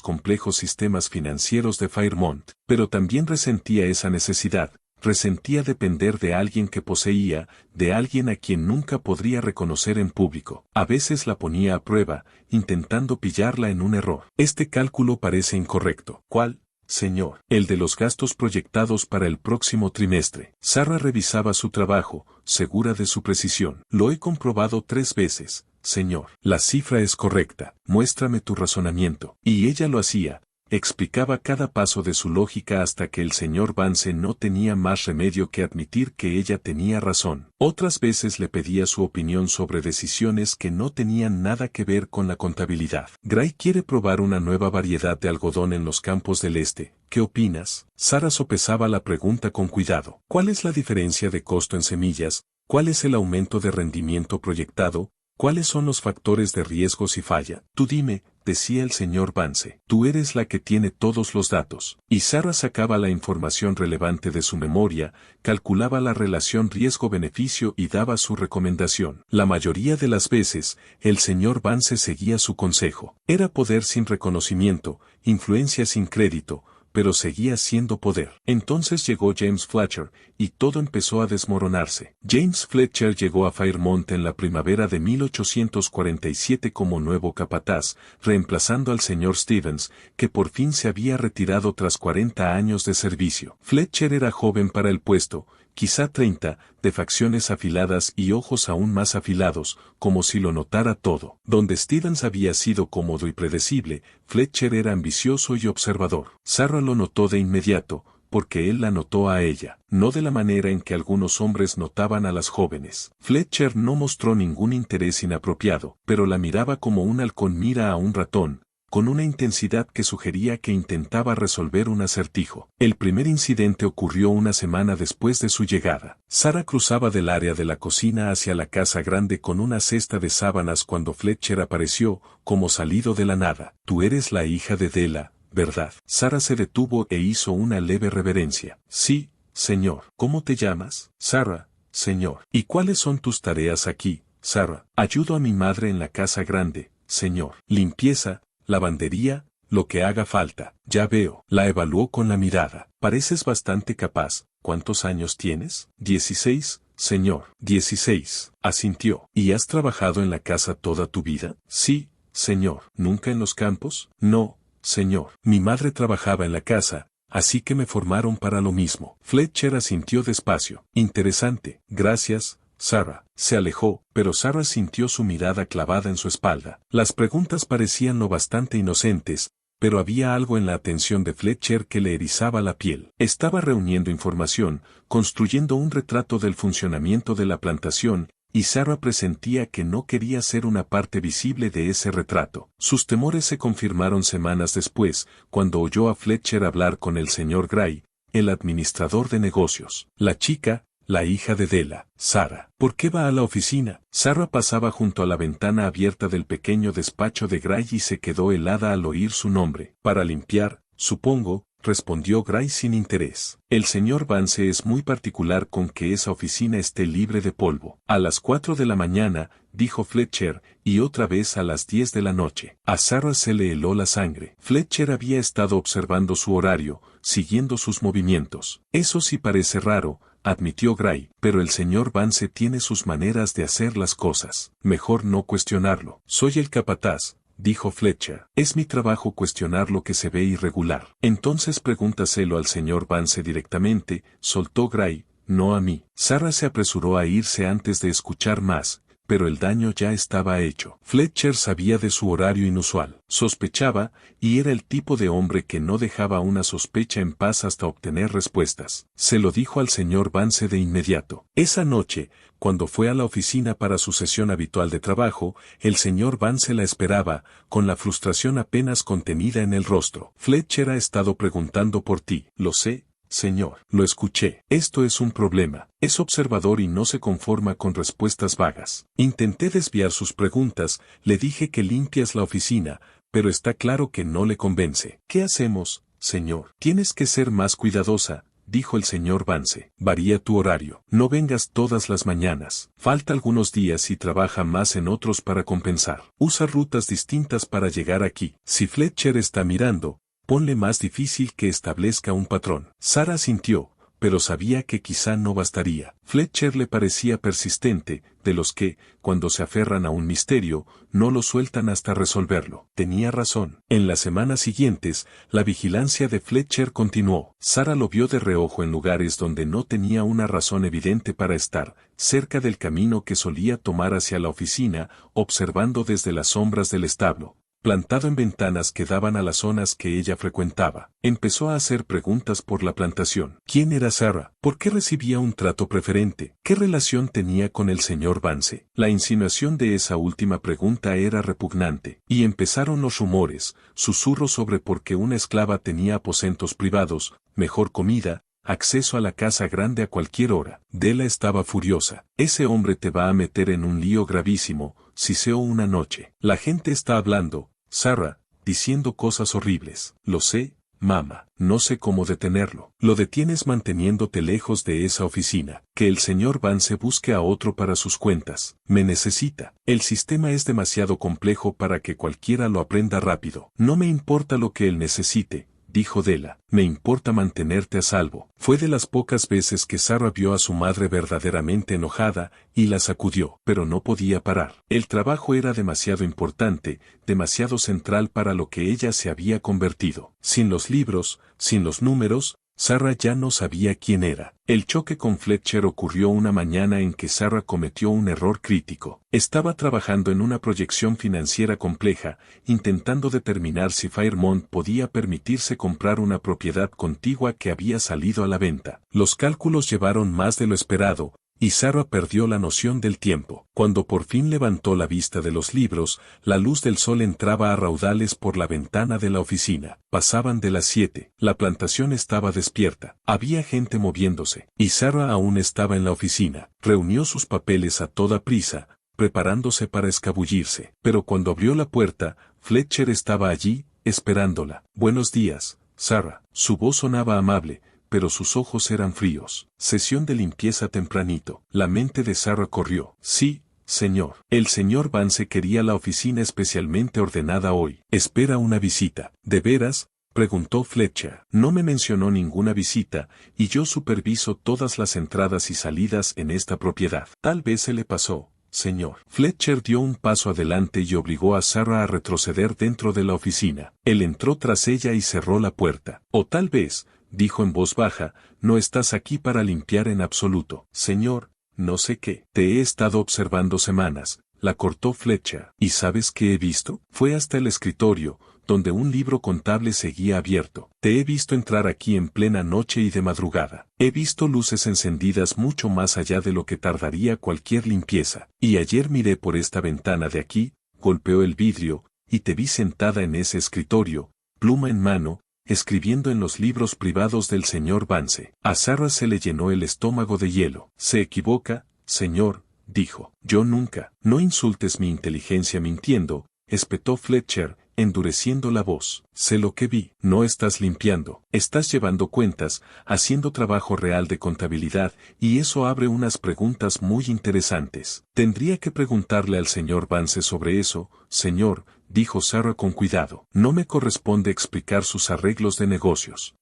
complejos sistemas financieros de Fairmont, pero también resentía esa necesidad, resentía depender de alguien que poseía, de alguien a quien nunca podría reconocer en público. A veces la ponía a prueba, intentando pillarla en un error. Este cálculo parece incorrecto. ¿Cuál, señor? El de los gastos proyectados para el próximo trimestre. Sarah revisaba su trabajo, segura de su precisión. Lo he comprobado 3 veces. Señor, la cifra es correcta, muéstrame tu razonamiento. Y ella lo hacía, explicaba cada paso de su lógica hasta que el señor Vance no tenía más remedio que admitir que ella tenía razón. Otras veces le pedía su opinión sobre decisiones que no tenían nada que ver con la contabilidad. Gray quiere probar una nueva variedad de algodón en los campos del este. ¿Qué opinas? Sarah sopesaba la pregunta con cuidado. ¿Cuál es la diferencia de costo en semillas? ¿Cuál es el aumento de rendimiento proyectado? ¿Cuáles son los factores de riesgo si falla? Tú dime, decía el señor Vance. Tú eres la que tiene todos los datos. Y Sarah sacaba la información relevante de su memoria, calculaba la relación riesgo-beneficio y daba su recomendación. La mayoría de las veces, el señor Vance seguía su consejo. Era poder sin reconocimiento, influencia sin crédito, pero seguía siendo poder. Entonces llegó James Fletcher, y todo empezó a desmoronarse. James Fletcher llegó a Fairmont en la primavera de 1847 como nuevo capataz, reemplazando al señor Stevens, que por fin se había retirado tras 40 años de servicio. Fletcher era joven para el puesto, quizá 30, de facciones afiladas y ojos aún más afilados, como si lo notara todo. Donde Stevens había sido cómodo y predecible, Fletcher era ambicioso y observador. Sarah lo notó de inmediato, porque él la notó a ella, no de la manera en que algunos hombres notaban a las jóvenes. Fletcher no mostró ningún interés inapropiado, pero la miraba como un halcón mira a un ratón, con una intensidad que sugería que intentaba resolver un acertijo. El primer incidente ocurrió una semana después de su llegada. Sarah cruzaba del área de la cocina hacia la casa grande con una cesta de sábanas cuando Fletcher apareció, como salido de la nada. Tú eres la hija de Della, ¿verdad? Sarah se detuvo e hizo una leve reverencia. Sí, señor. ¿Cómo te llamas? Sarah, señor. ¿Y cuáles son tus tareas aquí, Sarah? Ayudo a mi madre en la casa grande, señor. Limpieza, lavandería, lo que haga falta. Ya veo. La evaluó con la mirada. Pareces bastante capaz. ¿Cuántos años tienes? 16, señor. 16. Asintió. ¿Y has trabajado en la casa toda tu vida? Sí, señor. ¿Nunca en los campos? No, señor. Mi madre trabajaba en la casa, así que me formaron para lo mismo. Fletcher asintió despacio. Interesante. Gracias, Sarah. Se alejó, pero Sarah sintió su mirada clavada en su espalda. Las preguntas parecían lo bastante inocentes, pero había algo en la atención de Fletcher que le erizaba la piel. Estaba reuniendo información, construyendo un retrato del funcionamiento de la plantación, y Sarah presentía que no quería ser una parte visible de ese retrato. Sus temores se confirmaron semanas después, cuando oyó a Fletcher hablar con el señor Gray, el administrador de negocios. La chica, la hija de Della, Sarah. ¿Por qué va a la oficina? Sarah pasaba junto a la ventana abierta del pequeño despacho de Gray y se quedó helada al oír su nombre. Para limpiar, supongo, respondió Gray sin interés. El señor Vance es muy particular con que esa oficina esté libre de polvo. A las 4 de la mañana, dijo Fletcher, y otra vez a las 10 de la noche. A Sarah se le heló la sangre. Fletcher había estado observando su horario, siguiendo sus movimientos. Eso sí parece raro, admitió Gray, pero el señor Vance tiene sus maneras de hacer las cosas. Mejor no cuestionarlo. Soy el capataz, dijo Fletcher. Es mi trabajo cuestionar lo que se ve irregular. Entonces pregúntaselo al señor Vance directamente, soltó Gray, no a mí. Sarah se apresuró a irse antes de escuchar más, pero el daño ya estaba hecho. Fletcher sabía de su horario inusual, sospechaba, y era el tipo de hombre que no dejaba una sospecha en paz hasta obtener respuestas. Se lo dijo al señor Vance de inmediato. Esa noche, cuando fue a la oficina para su sesión habitual de trabajo, el señor Vance la esperaba, con la frustración apenas contenida en el rostro. Fletcher ha estado preguntando por ti. Lo sé, señor. Lo escuché. Esto es un problema. Es observador y no se conforma con respuestas vagas. Intenté desviar sus preguntas, le dije que limpias la oficina, pero está claro que no le convence. ¿Qué hacemos, señor? Tienes que ser más cuidadosa, dijo el señor Vance. Varía tu horario. No vengas todas las mañanas. Falta algunos días y trabaja más en otros para compensar. Usa rutas distintas para llegar aquí. Si Fletcher está mirando, ponle más difícil que establezca un patrón. Sara sintió, pero sabía que quizá no bastaría. Fletcher le parecía persistente, de los que, cuando se aferran a un misterio, no lo sueltan hasta resolverlo. Tenía razón. En las semanas siguientes, la vigilancia de Fletcher continuó. Sara lo vio de reojo en lugares donde no tenía una razón evidente para estar, cerca del camino que solía tomar hacia la oficina, observando desde las sombras del establo. Plantado en ventanas que daban a las zonas que ella frecuentaba. Empezó a hacer preguntas por la plantación. ¿Quién era Sara? ¿Por qué recibía un trato preferente? ¿Qué relación tenía con el señor Vance? La insinuación de esa última pregunta era repugnante, y empezaron los rumores, susurros sobre por qué una esclava tenía aposentos privados, mejor comida, acceso a la casa grande a cualquier hora. Della estaba furiosa. Ese hombre te va a meter en un lío gravísimo, siseó una noche. La gente está hablando, Sara, diciendo cosas horribles. Lo sé, mamá. No sé cómo detenerlo. Lo detienes manteniéndote lejos de esa oficina. Que el señor Vance busque a otro para sus cuentas. Me necesita. El sistema es demasiado complejo para que cualquiera lo aprenda rápido. No me importa lo que él necesite, dijo Della. Me importa mantenerte a salvo. Fue de las pocas veces que Sara vio a su madre verdaderamente enojada, y la sacudió, pero no podía parar. El trabajo era demasiado importante, demasiado central para lo que ella se había convertido. Sin los libros, sin los números, Sara ya no sabía quién era. El choque con Fletcher ocurrió una mañana en que Sara cometió un error crítico. Estaba trabajando en una proyección financiera compleja, intentando determinar si Fairmont podía permitirse comprar una propiedad contigua que había salido a la venta. Los cálculos llevaron más de lo esperado, y Sara perdió la noción del tiempo. Cuando por fin levantó la vista de los libros, la luz del sol entraba a raudales por la ventana de la oficina. Pasaban de las 7. La plantación estaba despierta. Había gente moviéndose, y Sara aún estaba en la oficina. Reunió sus papeles a toda prisa, preparándose para escabullirse. Pero cuando abrió la puerta, Fletcher estaba allí, esperándola. Buenos días, Sara. Su voz sonaba amable, pero sus ojos eran fríos. Sesión de limpieza tempranito. La mente de Sara corrió. Sí, señor. El señor Vance quería la oficina especialmente ordenada hoy. Espera una visita. ¿De veras? Preguntó Fletcher. No me mencionó ninguna visita, y yo superviso todas las entradas y salidas en esta propiedad. Tal vez se le pasó, señor. Fletcher dio un paso adelante y obligó a Sara a retroceder dentro de la oficina. Él entró tras ella y cerró la puerta. O tal vez, dijo en voz baja, no estás aquí para limpiar en absoluto. Señor, no sé qué. Te he estado observando semanas, la cortó Fletcher. ¿Y sabes qué he visto? Fue hasta el escritorio, donde un libro contable seguía abierto. Te he visto entrar aquí en plena noche y de madrugada. He visto luces encendidas mucho más allá de lo que tardaría cualquier limpieza. Y ayer miré por esta ventana de aquí, golpeó el vidrio, y te vi sentada en ese escritorio, pluma en mano, escribiendo en los libros privados del señor Vance. A Sara se le llenó el estómago de hielo. Se equivoca, señor, dijo. Yo nunca. No insultes mi inteligencia mintiendo, espetó Fletcher, endureciendo la voz. Sé lo que vi. No estás limpiando. Estás llevando cuentas, haciendo trabajo real de contabilidad, y eso abre unas preguntas muy interesantes. Tendría que preguntarle al señor Vance sobre eso, señor, dijo Sara con cuidado. No me corresponde explicar sus arreglos de negocios.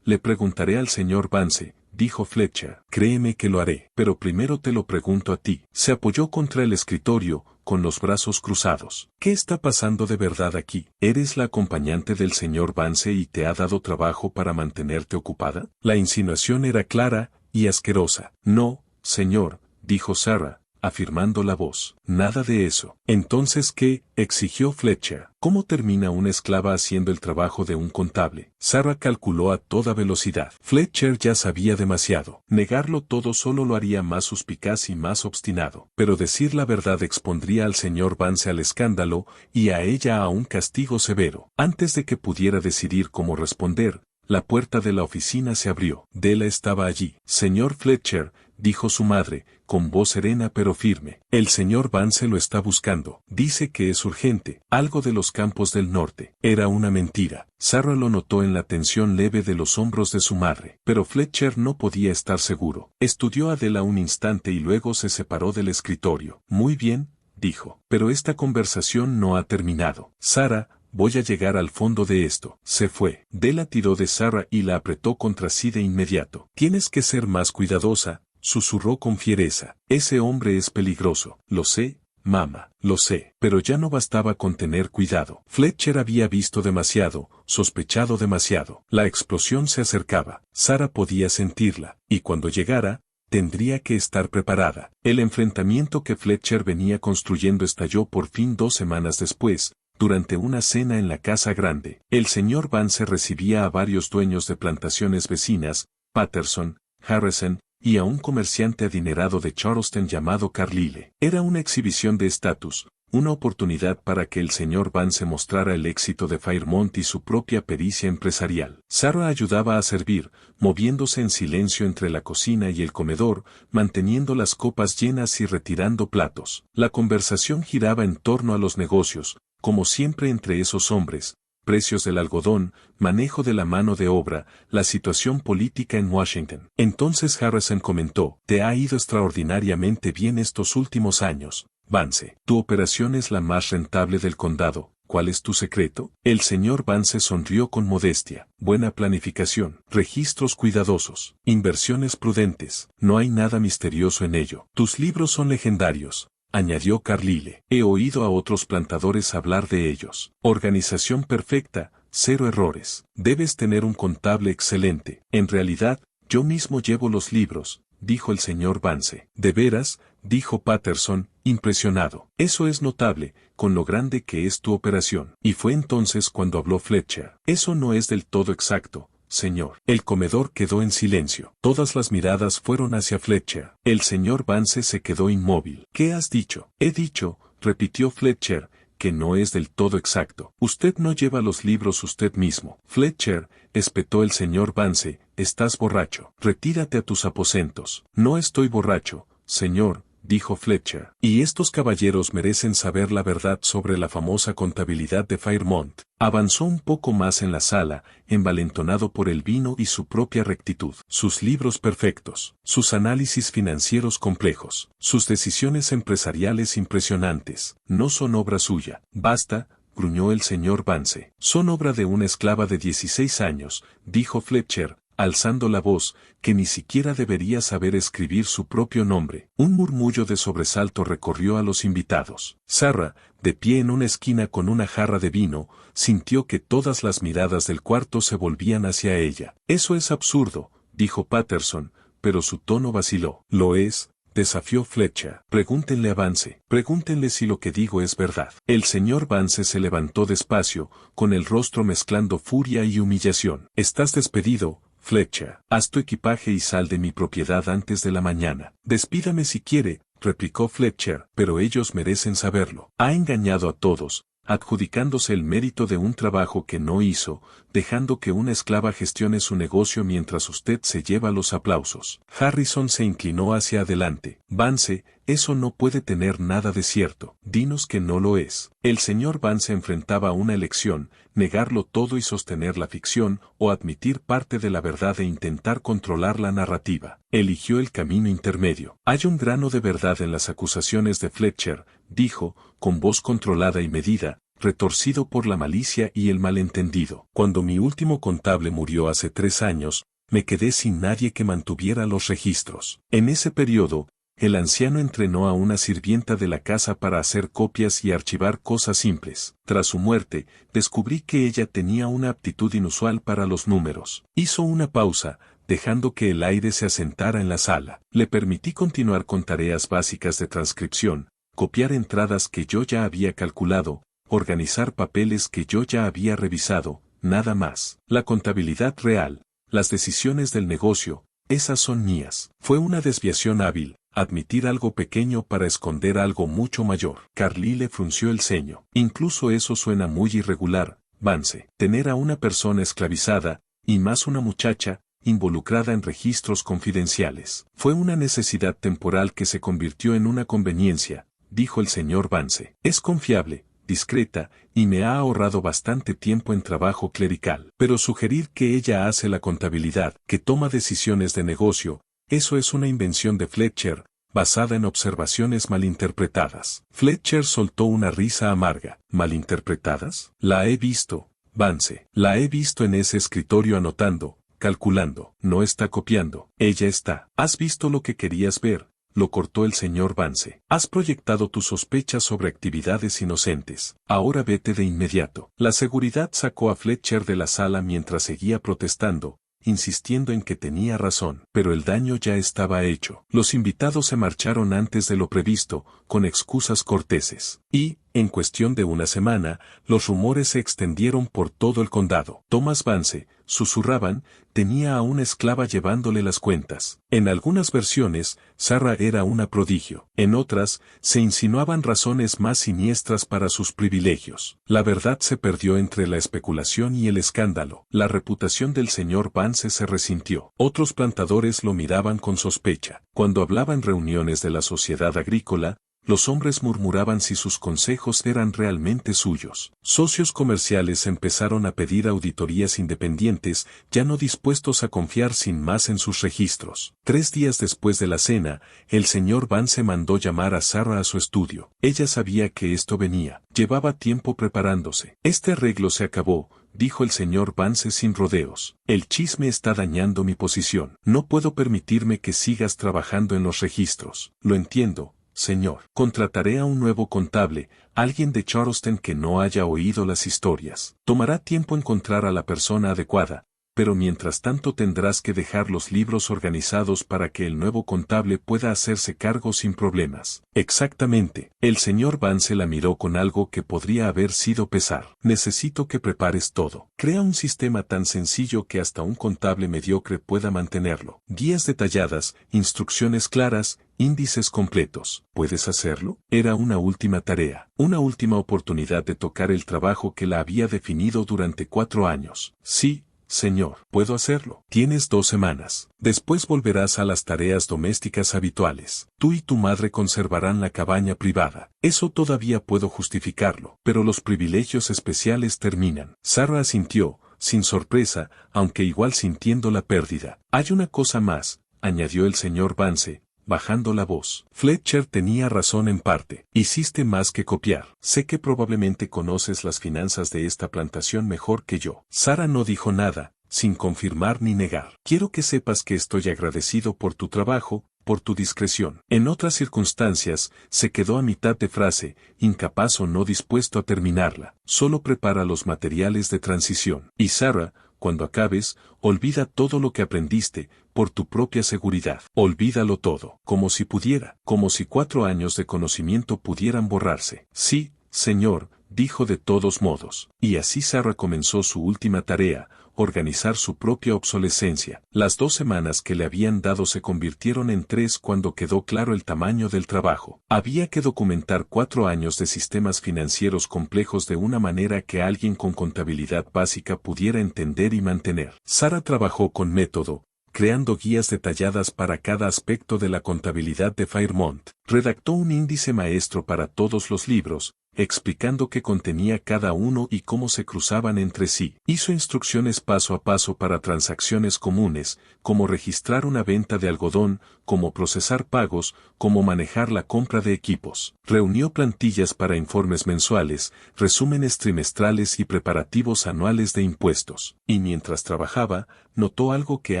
Le preguntaré al señor Vance, dijo Fletcher. Créeme que lo haré, pero primero te lo pregunto a ti. Se apoyó contra el escritorio, con los brazos cruzados. ¿Qué está pasando de verdad aquí? ¿Eres la acompañante del señor Vance y te ha dado trabajo para mantenerte ocupada? La insinuación era clara y asquerosa. No, señor, dijo Sara, afirmando la voz. Nada de eso. ¿Entonces qué? Exigió Fletcher. ¿Cómo termina una esclava haciendo el trabajo de un contable? Sarah calculó a toda velocidad. Fletcher ya sabía demasiado. Negarlo todo solo lo haría más suspicaz y más obstinado. Pero decir la verdad expondría al señor Vance al escándalo y a ella a un castigo severo. Antes de que pudiera decidir cómo responder, la puerta de la oficina se abrió. Della estaba allí. Señor Fletcher, dijo su madre, con voz serena pero firme. El señor Vance lo está buscando. Dice que es urgente. Algo de los campos del norte. Era una mentira. Sarah lo notó en la tensión leve de los hombros de su madre. Pero Fletcher no podía estar seguro. Estudió a Della un instante y luego se separó del escritorio. Muy bien, dijo. Pero esta conversación no ha terminado. Sarah, voy a llegar al fondo de esto. Se fue. Della tiró de Sarah y la apretó contra sí de inmediato. Tienes que ser más cuidadosa, susurró con fiereza. Ese hombre es peligroso. Lo sé, mamá, lo sé. Pero ya no bastaba con tener cuidado. Fletcher había visto demasiado, sospechado demasiado. La explosión se acercaba. Sarah podía sentirla. Y cuando llegara, tendría que estar preparada. El enfrentamiento que Fletcher venía construyendo estalló por fin 2 semanas después, durante una cena en la casa grande. El señor Vance recibía a varios dueños de plantaciones vecinas, Patterson, Harrison, y a un comerciante adinerado de Charleston llamado Carlyle. Era una exhibición de estatus, una oportunidad para que el señor Vance mostrara el éxito de Fairmont y su propia pericia empresarial. Sarah ayudaba a servir, moviéndose en silencio entre la cocina y el comedor, manteniendo las copas llenas y retirando platos. La conversación giraba en torno a los negocios, como siempre entre esos hombres, precios del algodón, manejo de la mano de obra, la situación política en Washington. Entonces Harrison comentó, te ha ido extraordinariamente bien estos últimos años, Vance. Tu operación es la más rentable del condado. ¿Cuál es tu secreto? El señor Vance sonrió con modestia. Buena planificación, registros cuidadosos, inversiones prudentes. No hay nada misterioso en ello. Tus libros son legendarios, añadió Carlyle. He oído a otros plantadores hablar de ellos. Organización perfecta, 0 errores. Debes tener un contable excelente. En realidad, yo mismo llevo los libros, dijo el señor Vance. ¿De veras?, dijo Patterson, impresionado. Eso es notable, con lo grande que es tu operación. Y fue entonces cuando habló Fletcher. Eso no es del todo exacto, señor. El comedor quedó en silencio. Todas las miradas fueron hacia Fletcher. El señor Vance se quedó inmóvil. ¿Qué has dicho? He dicho, repitió Fletcher, que no es del todo exacto. Usted no lleva los libros usted mismo. Fletcher, espetó el señor Vance, estás borracho. Retírate a tus aposentos. No estoy borracho, señor, dijo Fletcher. Y estos caballeros merecen saber la verdad sobre la famosa contabilidad de Fairmont. Avanzó un poco más en la sala, envalentonado por el vino y su propia rectitud. Sus libros perfectos, sus análisis financieros complejos, sus decisiones empresariales impresionantes, no son obra suya. Basta, gruñó el señor Vance. Son obra de una esclava de 16 años, dijo Fletcher, alzando la voz, que ni siquiera debería saber escribir su propio nombre. Un murmullo de sobresalto recorrió a los invitados. Sarah, de pie en una esquina con una jarra de vino, sintió que todas las miradas del cuarto se volvían hacia ella. Eso es absurdo, dijo Patterson, pero su tono vaciló. ¿Lo es?, desafió Fletcher. Pregúntenle a Vance. Pregúntenle si lo que digo es verdad. El señor Vance se levantó despacio, con el rostro mezclando furia y humillación. Estás despedido, Fletcher. Haz tu equipaje y sal de mi propiedad antes de la mañana. Despídame si quiere, replicó Fletcher, pero ellos merecen saberlo. Ha engañado a todos, adjudicándose el mérito de un trabajo que no hizo, dejando que una esclava gestione su negocio mientras usted se lleva los aplausos. Harrison se inclinó hacia adelante. Vance, eso no puede tener nada de cierto. Dinos que no lo es. El señor Vance enfrentaba una elección, negarlo todo y sostener la ficción, o admitir parte de la verdad e intentar controlar la narrativa. Eligió el camino intermedio. Hay un grano de verdad en las acusaciones de Fletcher, dijo, con voz controlada y medida, retorcido por la malicia y el malentendido. Cuando mi último contable murió hace 3 años, me quedé sin nadie que mantuviera los registros. En ese periodo, el anciano entrenó a una sirvienta de la casa para hacer copias y archivar cosas simples. Tras su muerte, descubrí que ella tenía una aptitud inusual para los números. Hizo una pausa, dejando que el aire se asentara en la sala. Le permití continuar con tareas básicas de transcripción, copiar entradas que yo ya había calculado, organizar papeles que yo ya había revisado, nada más. La contabilidad real, las decisiones del negocio, esas son mías. Fue una desviación hábil, admitir algo pequeño para esconder algo mucho mayor. Carly le frunció el ceño. Incluso eso suena muy irregular, Vance. Tener a una persona esclavizada, y más una muchacha, involucrada en registros confidenciales. Fue una necesidad temporal que se convirtió en una conveniencia, dijo el señor Vance. Es confiable, discreta, y me ha ahorrado bastante tiempo en trabajo clerical. Pero sugerir que ella hace la contabilidad, que toma decisiones de negocio, eso es una invención de Fletcher, basada en observaciones malinterpretadas. Fletcher soltó una risa amarga. ¿Malinterpretadas? La he visto, Vance. La he visto en ese escritorio anotando, calculando. No está copiando. Ella está. ¿Has visto lo que querías ver? Lo cortó el señor Vance. Has proyectado tus sospechas sobre actividades inocentes. Ahora vete de inmediato. La seguridad sacó a Fletcher de la sala mientras seguía protestando, insistiendo en que tenía razón. Pero el daño ya estaba hecho. Los invitados se marcharon antes de lo previsto, con excusas corteses. Y, en cuestión de una semana, los rumores se extendieron por todo el condado. Thomas Vance, susurraban, tenía a una esclava llevándole las cuentas. En algunas versiones, Sarah era una prodigio. En otras, se insinuaban razones más siniestras para sus privilegios. La verdad se perdió entre la especulación y el escándalo. La reputación del señor Vance se resintió. Otros plantadores lo miraban con sospecha. Cuando hablaba en reuniones de la sociedad agrícola, los hombres murmuraban si sus consejos eran realmente suyos. Socios comerciales empezaron a pedir auditorías independientes, ya no dispuestos a confiar sin más en sus registros. 3 días después de la cena, el señor Vance mandó llamar a Sarah a su estudio. Ella sabía que esto venía. Llevaba tiempo preparándose. Este arreglo se acabó, dijo el señor Vance sin rodeos. El chisme está dañando mi posición. No puedo permitirme que sigas trabajando en los registros. Lo entiendo, señor. Contrataré a un nuevo contable, alguien de Charleston que no haya oído las historias. Tomará tiempo encontrar a la persona adecuada, pero mientras tanto tendrás que dejar los libros organizados para que el nuevo contable pueda hacerse cargo sin problemas. Exactamente. El señor Vance la miró con algo que podría haber sido pesar. Necesito que prepares todo. Crea un sistema tan sencillo que hasta un contable mediocre pueda mantenerlo. Guías detalladas, instrucciones claras, índices completos. ¿Puedes hacerlo? Era una última tarea, una última oportunidad de tocar el trabajo que la había definido durante 4 años. Sí, señor, puedo hacerlo. Tienes 2 semanas. Después volverás a las tareas domésticas habituales. Tú y tu madre conservarán la cabaña privada. Eso todavía puedo justificarlo, pero los privilegios especiales terminan. Sarah asintió, sin sorpresa, aunque igual sintiendo la pérdida. Hay una cosa más, añadió el señor Vance, bajando la voz. Fletcher tenía razón en parte. Hiciste más que copiar. Sé que probablemente conoces las finanzas de esta plantación mejor que yo. Sarah no dijo nada, sin confirmar ni negar. Quiero que sepas que estoy agradecido por tu trabajo, por tu discreción. En otras circunstancias, se quedó a mitad de frase, incapaz o no dispuesto a terminarla. Solo prepara los materiales de transición. Y Sarah, cuando acabes, olvida todo lo que aprendiste, por tu propia seguridad. Olvídalo todo, como si pudiera, como si 4 años de conocimiento pudieran borrarse. Sí, señor, dijo de todos modos. Y así Sarah comenzó su última tarea, organizar su propia obsolescencia. Las 2 semanas que le habían dado se convirtieron en 3 cuando quedó claro el tamaño del trabajo. Había que documentar 4 años de sistemas financieros complejos de una manera que alguien con contabilidad básica pudiera entender y mantener. Sarah trabajó con método, creando guías detalladas para cada aspecto de la contabilidad de Fairmont. Redactó un índice maestro para todos los libros, explicando qué contenía cada uno y cómo se cruzaban entre sí. Hizo instrucciones paso a paso para transacciones comunes, como registrar una venta de algodón, cómo procesar pagos, cómo manejar la compra de equipos. Reunió plantillas para informes mensuales, resúmenes trimestrales y preparativos anuales de impuestos. Y mientras trabajaba, notó algo que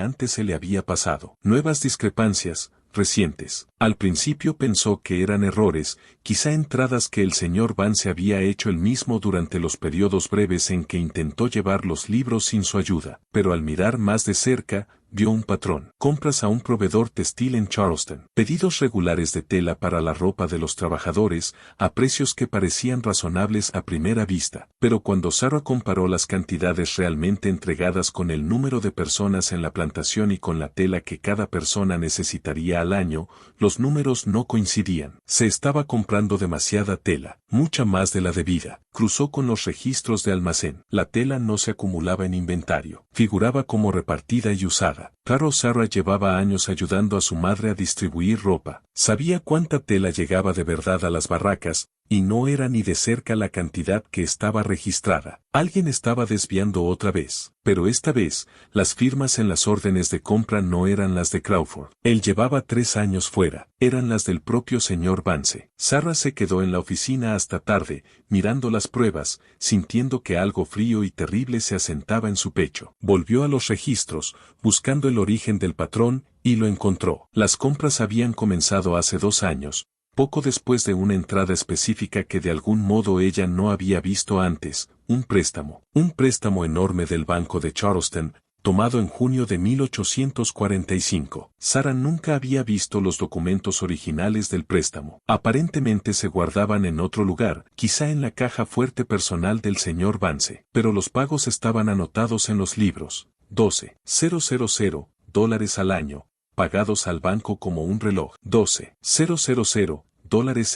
antes se le había pasado. Nuevas discrepancias, recientes. Al principio pensó que eran errores, quizá entradas que el señor Vance había hecho él mismo durante los periodos breves en que intentó llevar los libros sin su ayuda. Pero al mirar más de cerca, vio un patrón. Compras a un proveedor textil en Charleston. Pedidos regulares de tela para la ropa de los trabajadores, a precios que parecían razonables a primera vista. Pero cuando Sarah comparó las cantidades realmente entregadas con el número de personas en la plantación y con la tela que cada persona necesitaría al año, los números no coincidían. Se estaba comprando demasiada tela, mucha más de la debida. Cruzó con los registros de almacén. La tela no se acumulaba en inventario. Figuraba como repartida y usada. Claro, Sarah llevaba años ayudando a su madre a distribuir ropa. Sabía cuánta tela llegaba de verdad a las barracas, y no era ni de cerca la cantidad que estaba registrada. Alguien estaba desviando otra vez, pero esta vez, las firmas en las órdenes de compra no eran las de Crawford. Él llevaba 3 años fuera, eran las del propio señor Vance. Sarah se quedó en la oficina hasta tarde, mirando las pruebas, sintiendo que algo frío y terrible se asentaba en su pecho. Volvió a los registros, buscando el origen del patrón, y lo encontró. Las compras habían comenzado hace 2 años, poco después de una entrada específica que de algún modo ella no había visto antes, un préstamo enorme del Banco de Charleston, tomado en junio de 1845. Sarah nunca había visto los documentos originales del préstamo. Aparentemente se guardaban en otro lugar, quizá en la caja fuerte personal del señor Vance, pero los pagos estaban anotados en los libros. $12,000 al año, pagados al banco como un reloj. $12,000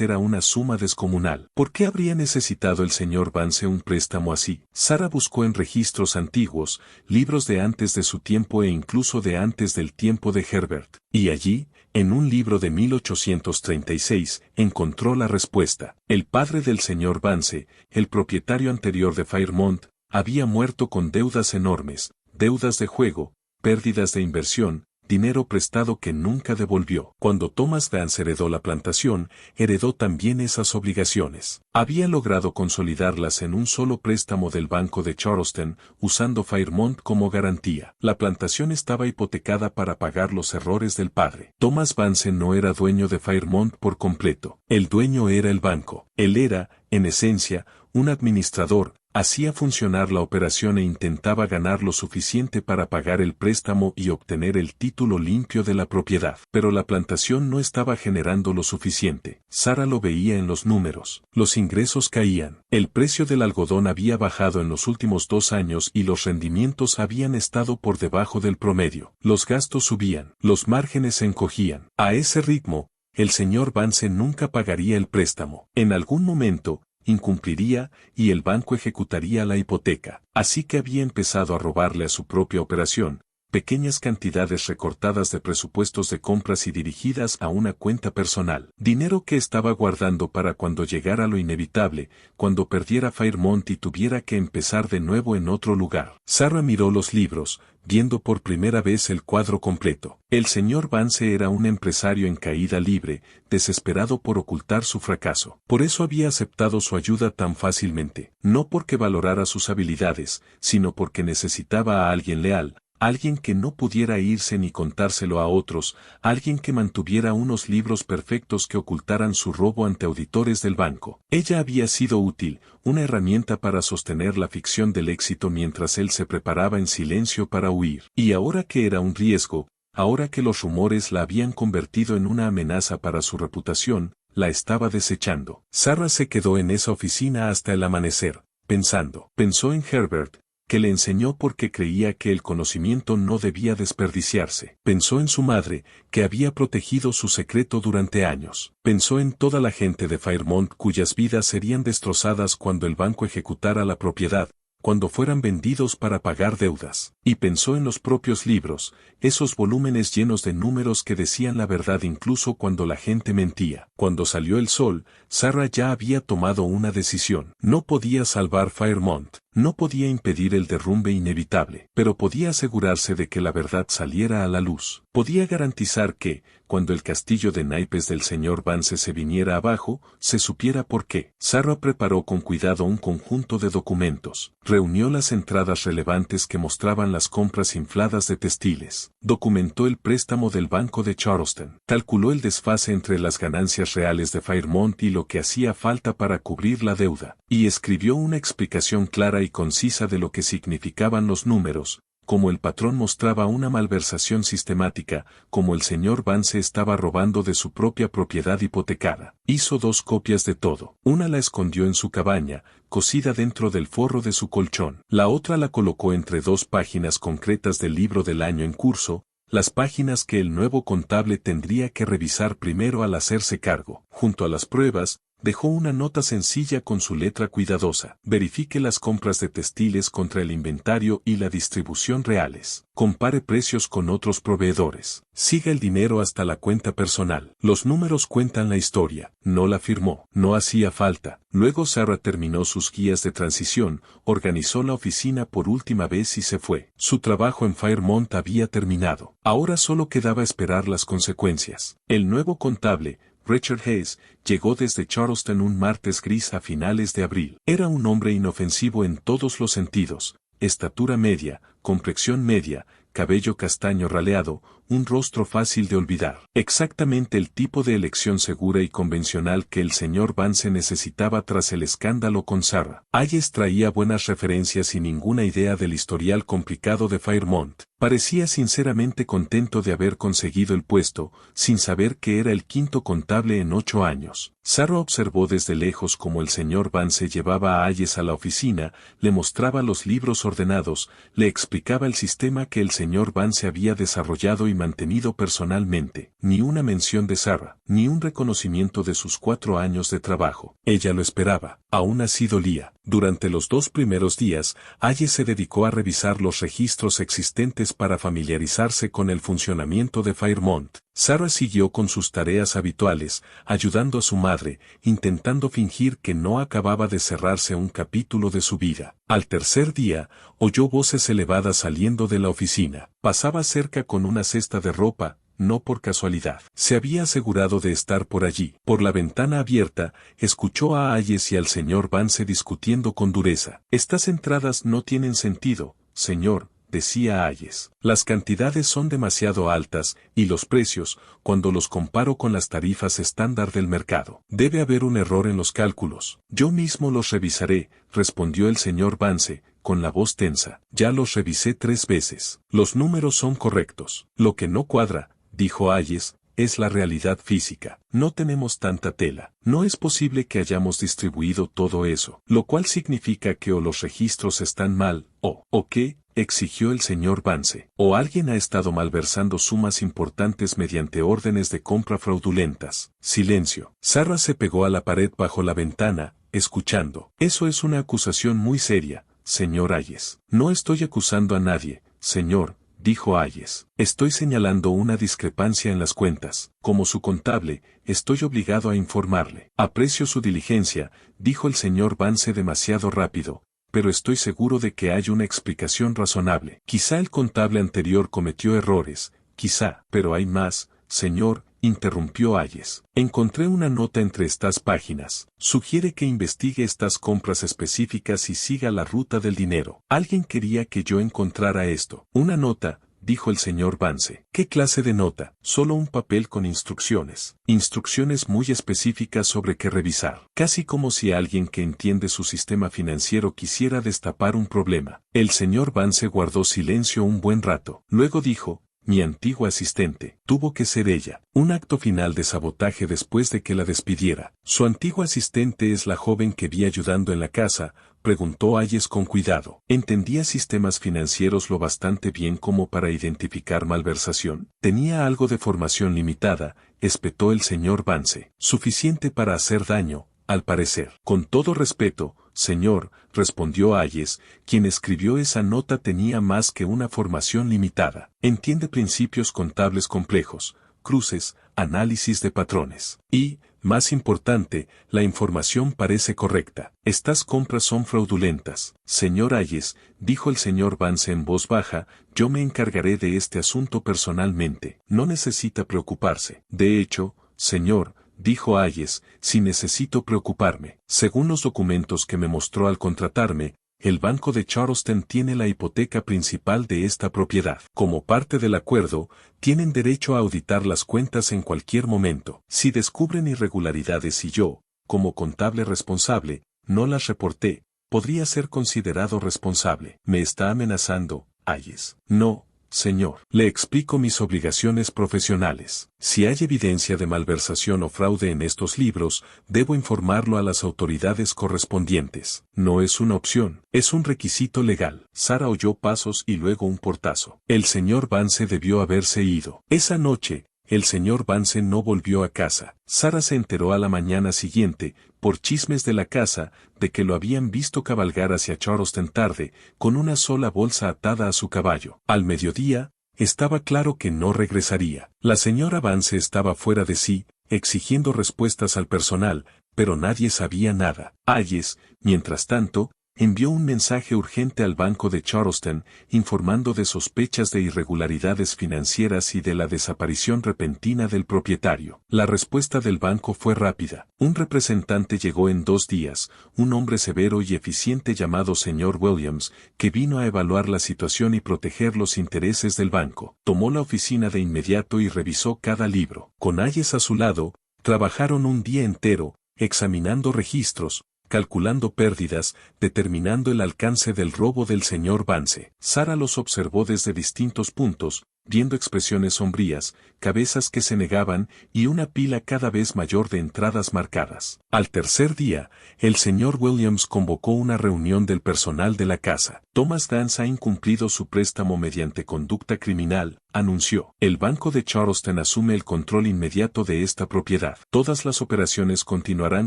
era una suma descomunal. ¿Por qué habría necesitado el señor Vance un préstamo así? Sarah buscó en registros antiguos, libros de antes de su tiempo e incluso de antes del tiempo de Herbert, y allí, en un libro de 1836, encontró la respuesta. El padre del señor Vance, el propietario anterior de Fairmont, había muerto con deudas enormes, deudas de juego, pérdidas de inversión, dinero prestado que nunca devolvió. Cuando Thomas Vance heredó la plantación, heredó también esas obligaciones. Había logrado consolidarlas en un solo préstamo del Banco de Charleston, usando Fairmont como garantía. La plantación estaba hipotecada para pagar los errores del padre. Thomas Vance no era dueño de Fairmont por completo. El dueño era el banco. Él era, en esencia, un administrador. Hacía funcionar la operación e intentaba ganar lo suficiente para pagar el préstamo y obtener el título limpio de la propiedad. Pero la plantación no estaba generando lo suficiente. Sarah lo veía en los números. Los ingresos caían. El precio del algodón había bajado en los últimos 2 años y los rendimientos habían estado por debajo del promedio. Los gastos subían. Los márgenes se encogían. A ese ritmo, el señor Vance nunca pagaría el préstamo. En algún momento, incumpliría, y el banco ejecutaría la hipoteca. Así que había empezado a robarle a su propia operación, pequeñas cantidades recortadas de presupuestos de compras y dirigidas a una cuenta personal. Dinero que estaba guardando para cuando llegara lo inevitable, cuando perdiera Fairmont y tuviera que empezar de nuevo en otro lugar. Sarah miró los libros, viendo por primera vez el cuadro completo. El señor Vance era un empresario en caída libre, desesperado por ocultar su fracaso. Por eso había aceptado su ayuda tan fácilmente, no porque valorara sus habilidades, sino porque necesitaba a alguien leal, alguien que no pudiera irse ni contárselo a otros, alguien que mantuviera unos libros perfectos que ocultaran su robo ante auditores del banco. Ella había sido útil, una herramienta para sostener la ficción del éxito mientras él se preparaba en silencio para huir. Y ahora que era un riesgo, ahora que los rumores la habían convertido en una amenaza para su reputación, la estaba desechando. Sarah se quedó en esa oficina hasta el amanecer, pensando. Pensó en Herbert, que le enseñó porque creía que el conocimiento no debía desperdiciarse. Pensó en su madre, que había protegido su secreto durante años. Pensó en toda la gente de Fairmont cuyas vidas serían destrozadas cuando el banco ejecutara la propiedad, cuando fueran vendidos para pagar deudas. Y pensó en los propios libros, esos volúmenes llenos de números que decían la verdad incluso cuando la gente mentía. Cuando salió el sol, Sarah ya había tomado una decisión. No podía salvar Fairmont. No podía impedir el derrumbe inevitable, pero podía asegurarse de que la verdad saliera a la luz. Podía garantizar que, cuando el castillo de naipes del señor Vance se viniera abajo, se supiera por qué. Sarah preparó con cuidado un conjunto de documentos. Reunió las entradas relevantes que mostraban las compras infladas de textiles. Documentó el préstamo del Banco de Charleston. Calculó el desfase entre las ganancias reales de Fairmont y lo que hacía falta para cubrir la deuda. Y escribió una explicación clara y concisa de lo que significaban los números, como el patrón mostraba una malversación sistemática, como el señor Vance estaba robando de su propia propiedad hipotecada. Hizo 2 copias de todo. Una la escondió en su cabaña, cosida dentro del forro de su colchón. La otra la colocó entre 2 páginas concretas del libro del año en curso, las páginas que el nuevo contable tendría que revisar primero al hacerse cargo. Junto a las pruebas, dejó una nota sencilla con su letra cuidadosa. Verifique las compras de textiles contra el inventario y la distribución reales. Compare precios con otros proveedores. Siga el dinero hasta la cuenta personal. Los números cuentan la historia. No la firmó. No hacía falta. Luego Sarah terminó sus guías de transición, organizó la oficina por última vez y se fue. Su trabajo en Fairmont había terminado. Ahora solo quedaba esperar las consecuencias. El nuevo contable, Richard Hayes, llegó desde Charleston un martes gris a finales de abril. Era un hombre inofensivo en todos los sentidos, estatura media, complexión media, cabello castaño raleado, un rostro fácil de olvidar. Exactamente el tipo de elección segura y convencional que el señor Vance necesitaba tras el escándalo con Sarah. Hayes traía buenas referencias y ninguna idea del historial complicado de Fairmont. Parecía sinceramente contento de haber conseguido el puesto, sin saber que era el 5º contable en 8 años. Sarah observó desde lejos cómo el señor Vance llevaba a Hayes a la oficina, le mostraba los libros ordenados, le explicaba el sistema que el señor Vance había desarrollado y mantenido personalmente. Ni una mención de Sarah, ni un reconocimiento de sus 4 años de trabajo. Ella lo esperaba. Aún así dolía. Durante los 2 primeros días, Hayes se dedicó a revisar los registros existentes para familiarizarse con el funcionamiento de Fairmont. Sarah siguió con sus tareas habituales, ayudando a su madre, intentando fingir que no acababa de cerrarse un capítulo de su vida. Al tercer día, oyó voces elevadas saliendo de la oficina. Pasaba cerca con una cesta de ropa, no por casualidad. Se había asegurado de estar por allí. Por la ventana abierta, escuchó a Hayes y al señor Vance discutiendo con dureza. Estas entradas no tienen sentido, señor, decía Hayes. Las cantidades son demasiado altas, y los precios, cuando los comparo con las tarifas estándar del mercado. Debe haber un error en los cálculos. Yo mismo los revisaré, respondió el señor Vance, con la voz tensa. Ya los revisé 3 veces. Los números son correctos. Lo que no cuadra, dijo Hayes, es la realidad física. No tenemos tanta tela. No es posible que hayamos distribuido todo eso, lo cual significa que o los registros están mal, o qué, exigió el señor Vance, o alguien ha estado malversando sumas importantes mediante órdenes de compra fraudulentas. Silencio. Sarah se pegó a la pared bajo la ventana, escuchando. Eso es una acusación muy seria, señor Hayes. No estoy acusando a nadie, señor, dijo Hayes. Estoy señalando una discrepancia en las cuentas. Como su contable, estoy obligado a informarle. Aprecio su diligencia, dijo el señor Vance demasiado rápido, pero estoy seguro de que hay una explicación razonable. Quizá el contable anterior cometió errores, quizá, pero hay más, señor, interrumpió Hayes. Encontré una nota entre estas páginas. Sugiere que investigue estas compras específicas y siga la ruta del dinero. Alguien quería que yo encontrara esto. Una nota, dijo el señor Vance. ¿Qué clase de nota? Solo un papel con instrucciones. Instrucciones muy específicas sobre qué revisar. Casi como si alguien que entiende su sistema financiero quisiera destapar un problema. El señor Vance guardó silencio un buen rato. Luego dijo, mi antigua asistente. Tuvo que ser ella. Un acto final de sabotaje después de que la despidiera. ¿Su antigua asistente es la joven que vi ayudando en la casa?, preguntó Hayes con cuidado. ¿Entendía sistemas financieros lo bastante bien como para identificar malversación? Tenía algo de formación limitada, espetó el señor Vance. Suficiente para hacer daño, al parecer. Con todo respeto, señor, respondió Hayes, quien escribió esa nota tenía más que una formación limitada. Entiende principios contables complejos, cruces, análisis de patrones. Y, más importante, la información parece correcta. Estas compras son fraudulentas. Señor Hayes, dijo el señor Vance en voz baja, yo me encargaré de este asunto personalmente. No necesita preocuparse. De hecho, señor, dijo Hayes, si necesito preocuparme. Según los documentos que me mostró al contratarme, el Banco de Charleston tiene la hipoteca principal de esta propiedad. Como parte del acuerdo, tienen derecho a auditar las cuentas en cualquier momento. Si descubren irregularidades y yo, como contable responsable, no las reporté, podría ser considerado responsable. Me está amenazando, Hayes. No, señor. Le explico mis obligaciones profesionales. Si hay evidencia de malversación o fraude en estos libros, debo informarlo a las autoridades correspondientes. No es una opción, es un requisito legal. Sarah oyó pasos y luego un portazo. El señor Vance debió haberse ido. Esa noche, el señor Vance no volvió a casa. Sarah se enteró a la mañana siguiente, por chismes de la casa, de que lo habían visto cabalgar hacia Charleston tarde, con una sola bolsa atada a su caballo. Al mediodía, estaba claro que no regresaría. La señora Vance estaba fuera de sí, exigiendo respuestas al personal, pero nadie sabía nada. Hayes, mientras tanto, envió un mensaje urgente al banco de Charleston, informando de sospechas de irregularidades financieras y de la desaparición repentina del propietario. La respuesta del banco fue rápida. Un representante llegó en 2 días, un hombre severo y eficiente llamado señor Williams, que vino a evaluar la situación y proteger los intereses del banco. Tomó la oficina de inmediato y revisó cada libro. Con Hayes a su lado, trabajaron un día entero, examinando registros, calculando pérdidas, determinando el alcance del robo del señor Vance. Sarah los observó desde distintos puntos, viendo expresiones sombrías, cabezas que se negaban y una pila cada vez mayor de entradas marcadas. Al tercer día, el señor Williams convocó una reunión del personal de la casa. Thomas Dance ha incumplido su préstamo mediante conducta criminal, anunció. El Banco de Charleston asume el control inmediato de esta propiedad. Todas las operaciones continuarán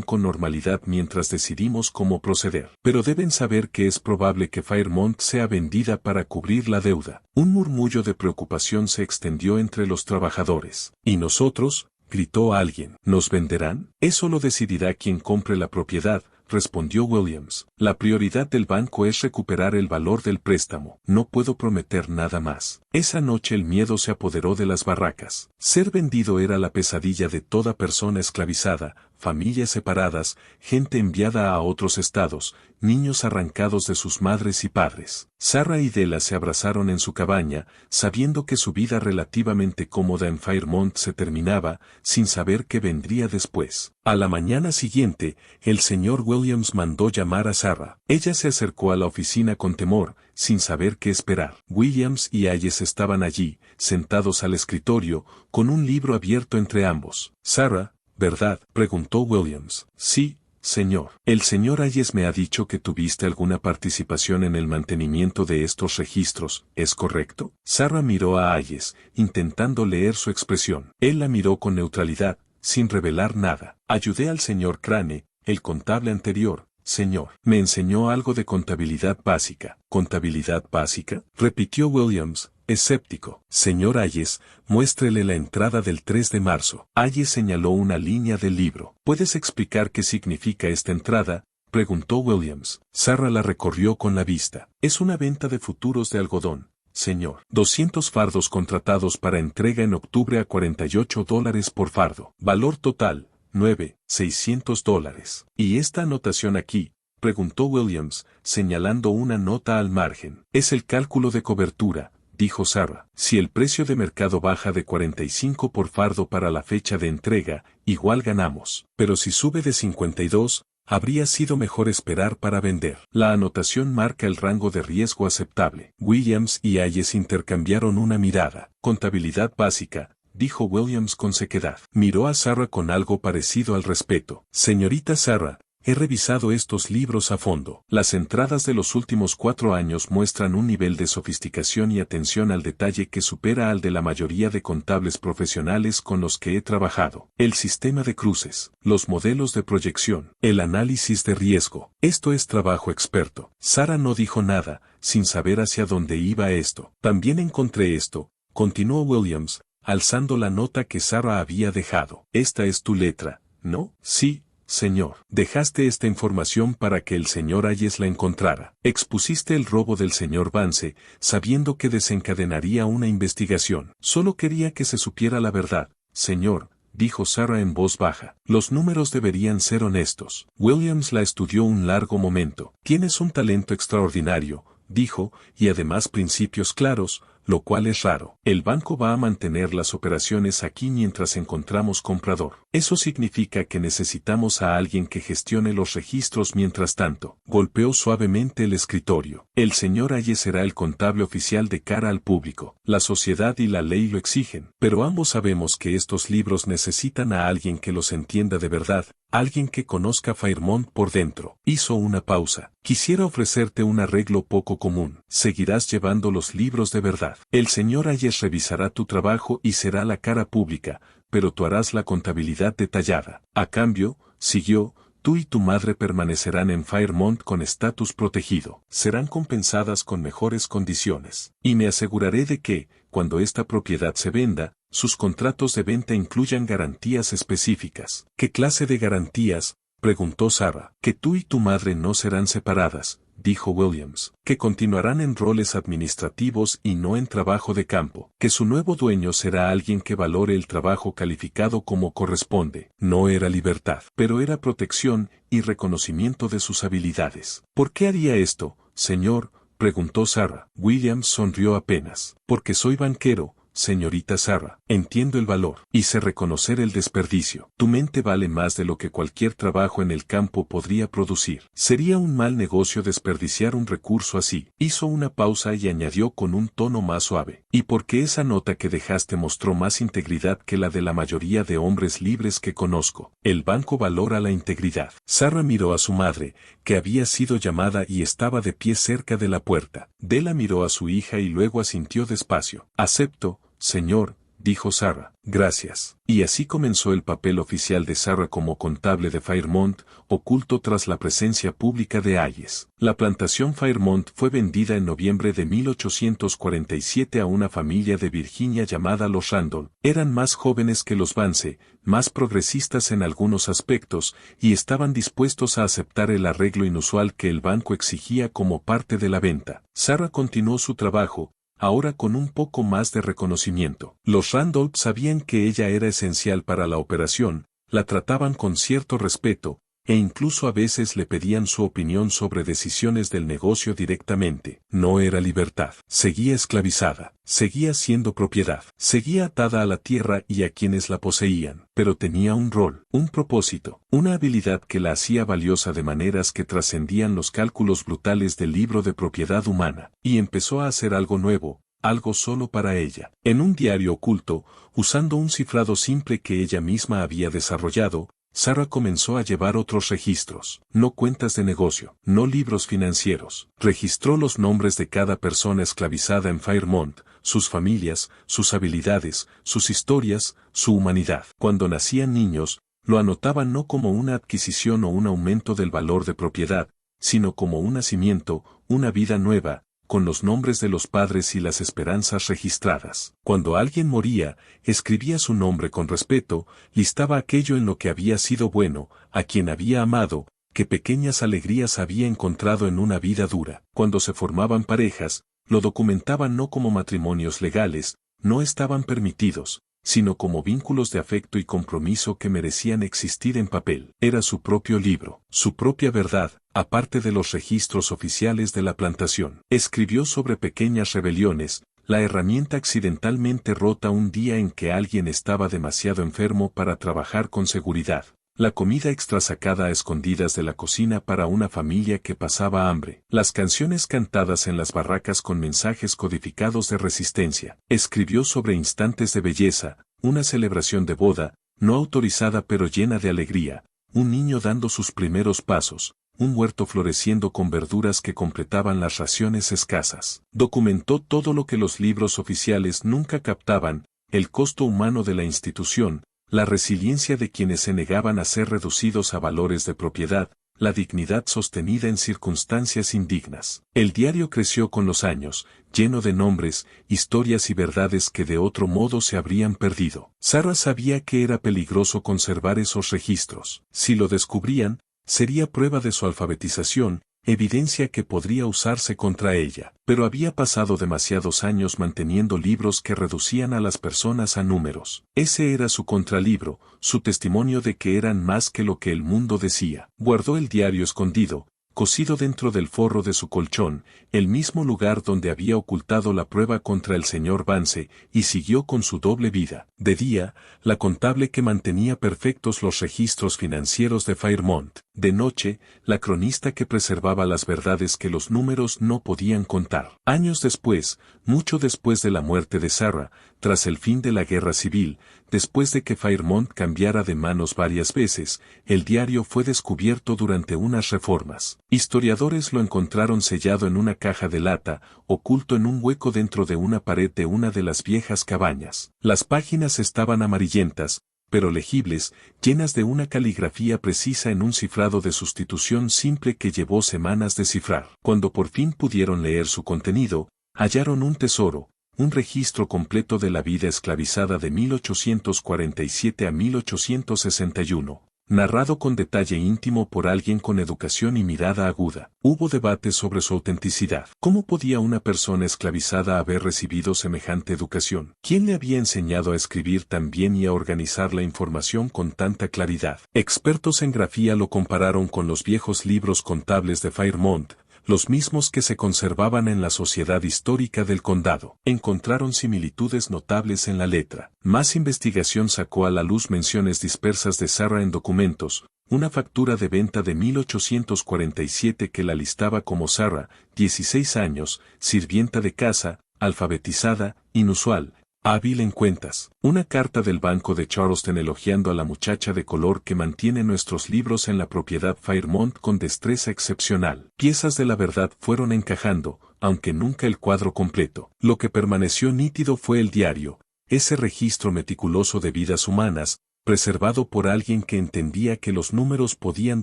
con normalidad mientras decidimos cómo proceder. Pero deben saber que es probable que Fairmont sea vendida para cubrir la deuda. Un murmullo de preocupación se extendió entre los trabajadores. ¿Y nosotros?, gritó alguien. ¿Nos venderán? Eso lo decidirá quien compre la propiedad, respondió Williams. La prioridad del banco es recuperar el valor del préstamo. No puedo prometer nada más. Esa noche el miedo se apoderó de las barracas. Ser vendido era la pesadilla de toda persona esclavizada, familias separadas, gente enviada a otros estados, niños arrancados de sus madres y padres. Sarah y Della se abrazaron en su cabaña, sabiendo que su vida relativamente cómoda en Fairmont se terminaba, sin saber qué vendría después. A la mañana siguiente, el señor Williams mandó llamar a Sarah. Ella se acercó a la oficina con temor, sin saber qué esperar. Williams y Hayes estaban allí, sentados al escritorio, con un libro abierto entre ambos. Sarah, ¿verdad?, preguntó Williams. Sí, señor. El señor Hayes me ha dicho que tuviste alguna participación en el mantenimiento de estos registros, ¿es correcto? Sarah miró a Hayes, intentando leer su expresión. Él la miró con neutralidad, sin revelar nada. Ayudé al señor Crane, el contable anterior, señor. Me enseñó algo de contabilidad básica. ¿Contabilidad básica?, repitió Williams, escéptico. Señor Hayes, muéstrele la entrada del 3 de marzo. Hayes señaló una línea del libro. ¿Puedes explicar qué significa esta entrada?, preguntó Williams. Sarah la recorrió con la vista. Es una venta de futuros de algodón, señor. 200 fardos contratados para entrega en octubre a $48 por fardo. Valor total, $9,600. ¿Y esta anotación aquí?, preguntó Williams, señalando una nota al margen. Es el cálculo de cobertura, dijo Sarah. Si el precio de mercado baja de 45 por fardo para la fecha de entrega, igual ganamos. Pero si sube de 52, habría sido mejor esperar para vender. La anotación marca el rango de riesgo aceptable. Williams y Hayes intercambiaron una mirada. Contabilidad básica, dijo Williams con sequedad. Miró a Sarah con algo parecido al respeto. Señorita Sarah, he revisado estos libros a fondo. Las entradas de los últimos 4 años muestran un nivel de sofisticación y atención al detalle que supera al de la mayoría de contables profesionales con los que he trabajado. El sistema de cruces, los modelos de proyección, el análisis de riesgo. Esto es trabajo experto. Sarah no dijo nada, sin saber hacia dónde iba esto. También encontré esto, continuó Williams, alzando la nota que Sarah había dejado. Esta es tu letra, ¿no? Sí, señor. Dejaste esta información para que el señor Hayes la encontrara. Expusiste el robo del señor Vance, sabiendo que desencadenaría una investigación. Solo quería que se supiera la verdad, señor, dijo Sarah en voz baja. Los números deberían ser honestos. Williams la estudió un largo momento. Tienes un talento extraordinario, dijo, y además principios claros, lo cual es raro. El banco va a mantener las operaciones aquí mientras encontramos comprador. Eso significa que necesitamos a alguien que gestione los registros mientras tanto. Golpeó suavemente el escritorio. El señor Aye será el contable oficial de cara al público. La sociedad y la ley lo exigen. Pero ambos sabemos que estos libros necesitan a alguien que los entienda de verdad, alguien que conozca Fairmont por dentro. Hizo una pausa. Quisiera ofrecerte un arreglo poco común. Seguirás llevando los libros de verdad. El señor Ayes revisará tu trabajo y será la cara pública, pero tú harás la contabilidad detallada. A cambio, siguió, tú y tu madre permanecerán en Fairmont con estatus protegido. Serán compensadas con mejores condiciones. Y me aseguraré de que, cuando esta propiedad se venda, sus contratos de venta incluyan garantías específicas. ¿Qué clase de garantías?, preguntó Sarah. Que tú y tu madre no serán separadas, dijo Williams. Que continuarán en roles administrativos y no en trabajo de campo. Que su nuevo dueño será alguien que valore el trabajo calificado como corresponde. No era libertad, pero era protección y reconocimiento de sus habilidades. ¿Por qué haría esto, señor?, preguntó Sarah. Williams sonrió apenas. Porque soy banquero, señorita Sarah. Entiendo el valor y sé reconocer el desperdicio. Tu mente vale más de lo que cualquier trabajo en el campo podría producir. Sería un mal negocio desperdiciar un recurso así. Hizo una pausa y añadió con un tono más suave. Y porque esa nota que dejaste mostró más integridad que la de la mayoría de hombres libres que conozco. El banco valora la integridad. Sarah miró a su madre, que había sido llamada y estaba de pie cerca de la puerta. Della miró a su hija y luego asintió despacio. Acepto, señor, dijo Sarah. Gracias. Y así comenzó el papel oficial de Sarah como contable de Fairmont, oculto tras la presencia pública de Ayes. La plantación Fairmont fue vendida en noviembre de 1847 a una familia de Virginia llamada los Randall. Eran más jóvenes que los Vance, más progresistas en algunos aspectos, y estaban dispuestos a aceptar el arreglo inusual que el banco exigía como parte de la venta. Sarah continuó su trabajo, ahora con un poco más de reconocimiento. Los Randolph sabían que ella era esencial para la operación, la trataban con cierto respeto, e incluso a veces le pedían su opinión sobre decisiones del negocio directamente. No era libertad. Seguía esclavizada. Seguía siendo propiedad. Seguía atada a la tierra y a quienes la poseían. Pero tenía un rol, un propósito, una habilidad que la hacía valiosa de maneras que trascendían los cálculos brutales del libro de propiedad humana. Y empezó a hacer algo nuevo, algo solo para ella. En un diario oculto, usando un cifrado simple que ella misma había desarrollado, Sarah comenzó a llevar otros registros, no cuentas de negocio, no libros financieros. Registró los nombres de cada persona esclavizada en Fairmont, sus familias, sus habilidades, sus historias, su humanidad. Cuando nacían niños, lo anotaban no como una adquisición o un aumento del valor de propiedad, sino como un nacimiento, una vida nueva, con los nombres de los padres y las esperanzas registradas. Cuando alguien moría, escribía su nombre con respeto, listaba aquello en lo que había sido bueno, a quien había amado, qué pequeñas alegrías había encontrado en una vida dura. Cuando se formaban parejas, lo documentaban no como matrimonios legales, no estaban permitidos, sino como vínculos de afecto y compromiso que merecían existir en papel. Era su propio libro, su propia verdad, aparte de los registros oficiales de la plantación. Escribió sobre pequeñas rebeliones, la herramienta accidentalmente rota un día en que alguien estaba demasiado enfermo para trabajar con seguridad. La comida extra sacada a escondidas de la cocina para una familia que pasaba hambre. Las canciones cantadas en las barracas con mensajes codificados de resistencia. Escribió sobre instantes de belleza, una celebración de boda, no autorizada pero llena de alegría, un niño dando sus primeros pasos, un huerto floreciendo con verduras que completaban las raciones escasas. Documentó todo lo que los libros oficiales nunca captaban, el costo humano de la institución, la resiliencia de quienes se negaban a ser reducidos a valores de propiedad, la dignidad sostenida en circunstancias indignas. El diario creció con los años, lleno de nombres, historias y verdades que de otro modo se habrían perdido. Sarah sabía que era peligroso conservar esos registros. Si lo descubrían, sería prueba de su alfabetización, evidencia que podría usarse contra ella. Pero había pasado demasiados años manteniendo libros que reducían a las personas a números. Ese era su contralibro, su testimonio de que eran más que lo que el mundo decía. Guardó el diario escondido, cosido dentro del forro de su colchón, el mismo lugar donde había ocultado la prueba contra el señor Vance, y siguió con su doble vida. De día, la contable que mantenía perfectos los registros financieros de Fairmont. De noche, la cronista que preservaba las verdades que los números no podían contar. Años después, mucho después de la muerte de Sarah, tras el fin de la guerra civil, después de que Fairmont cambiara de manos varias veces, el diario fue descubierto durante unas reformas. Historiadores lo encontraron sellado en una caja de lata, oculto en un hueco dentro de una pared de una de las viejas cabañas. Las páginas estaban amarillentas, pero legibles, llenas de una caligrafía precisa en un cifrado de sustitución simple que llevó semanas descifrar. Cuando por fin pudieron leer su contenido, hallaron un tesoro, un registro completo de la vida esclavizada de 1847 a 1861, narrado con detalle íntimo por alguien con educación y mirada aguda. Hubo debate sobre su autenticidad. ¿Cómo podía una persona esclavizada haber recibido semejante educación? ¿Quién le había enseñado a escribir tan bien y a organizar la información con tanta claridad? Expertos en grafía lo compararon con los viejos libros contables de Fairmont, los mismos que se conservaban en la Sociedad Histórica del Condado. Encontraron similitudes notables en la letra. Más investigación sacó a la luz menciones dispersas de Sarah en documentos, una factura de venta de 1847 que la listaba como Sarah, 16 años, sirvienta de casa, alfabetizada, inusual, hábil en cuentas. Una carta del Banco de Charleston elogiando a la muchacha de color que mantiene nuestros libros en la propiedad Fairmont con destreza excepcional. Piezas de la verdad fueron encajando, aunque nunca el cuadro completo. Lo que permaneció nítido fue el diario, ese registro meticuloso de vidas humanas, preservado por alguien que entendía que los números podían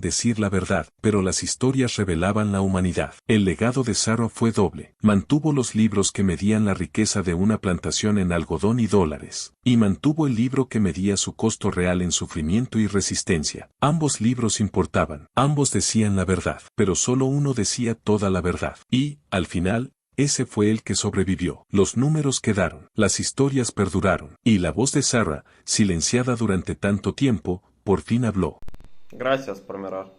decir la verdad, pero las historias revelaban la humanidad. El legado de Sarah fue doble. Mantuvo los libros que medían la riqueza de una plantación en algodón y dólares, y mantuvo el libro que medía su costo real en sufrimiento y resistencia. Ambos libros importaban, ambos decían la verdad, pero solo uno decía toda la verdad. Y, al final, ese fue el que sobrevivió. Los números quedaron, las historias perduraron, y la voz de Sarah, silenciada durante tanto tiempo, por fin habló. Gracias por mirar.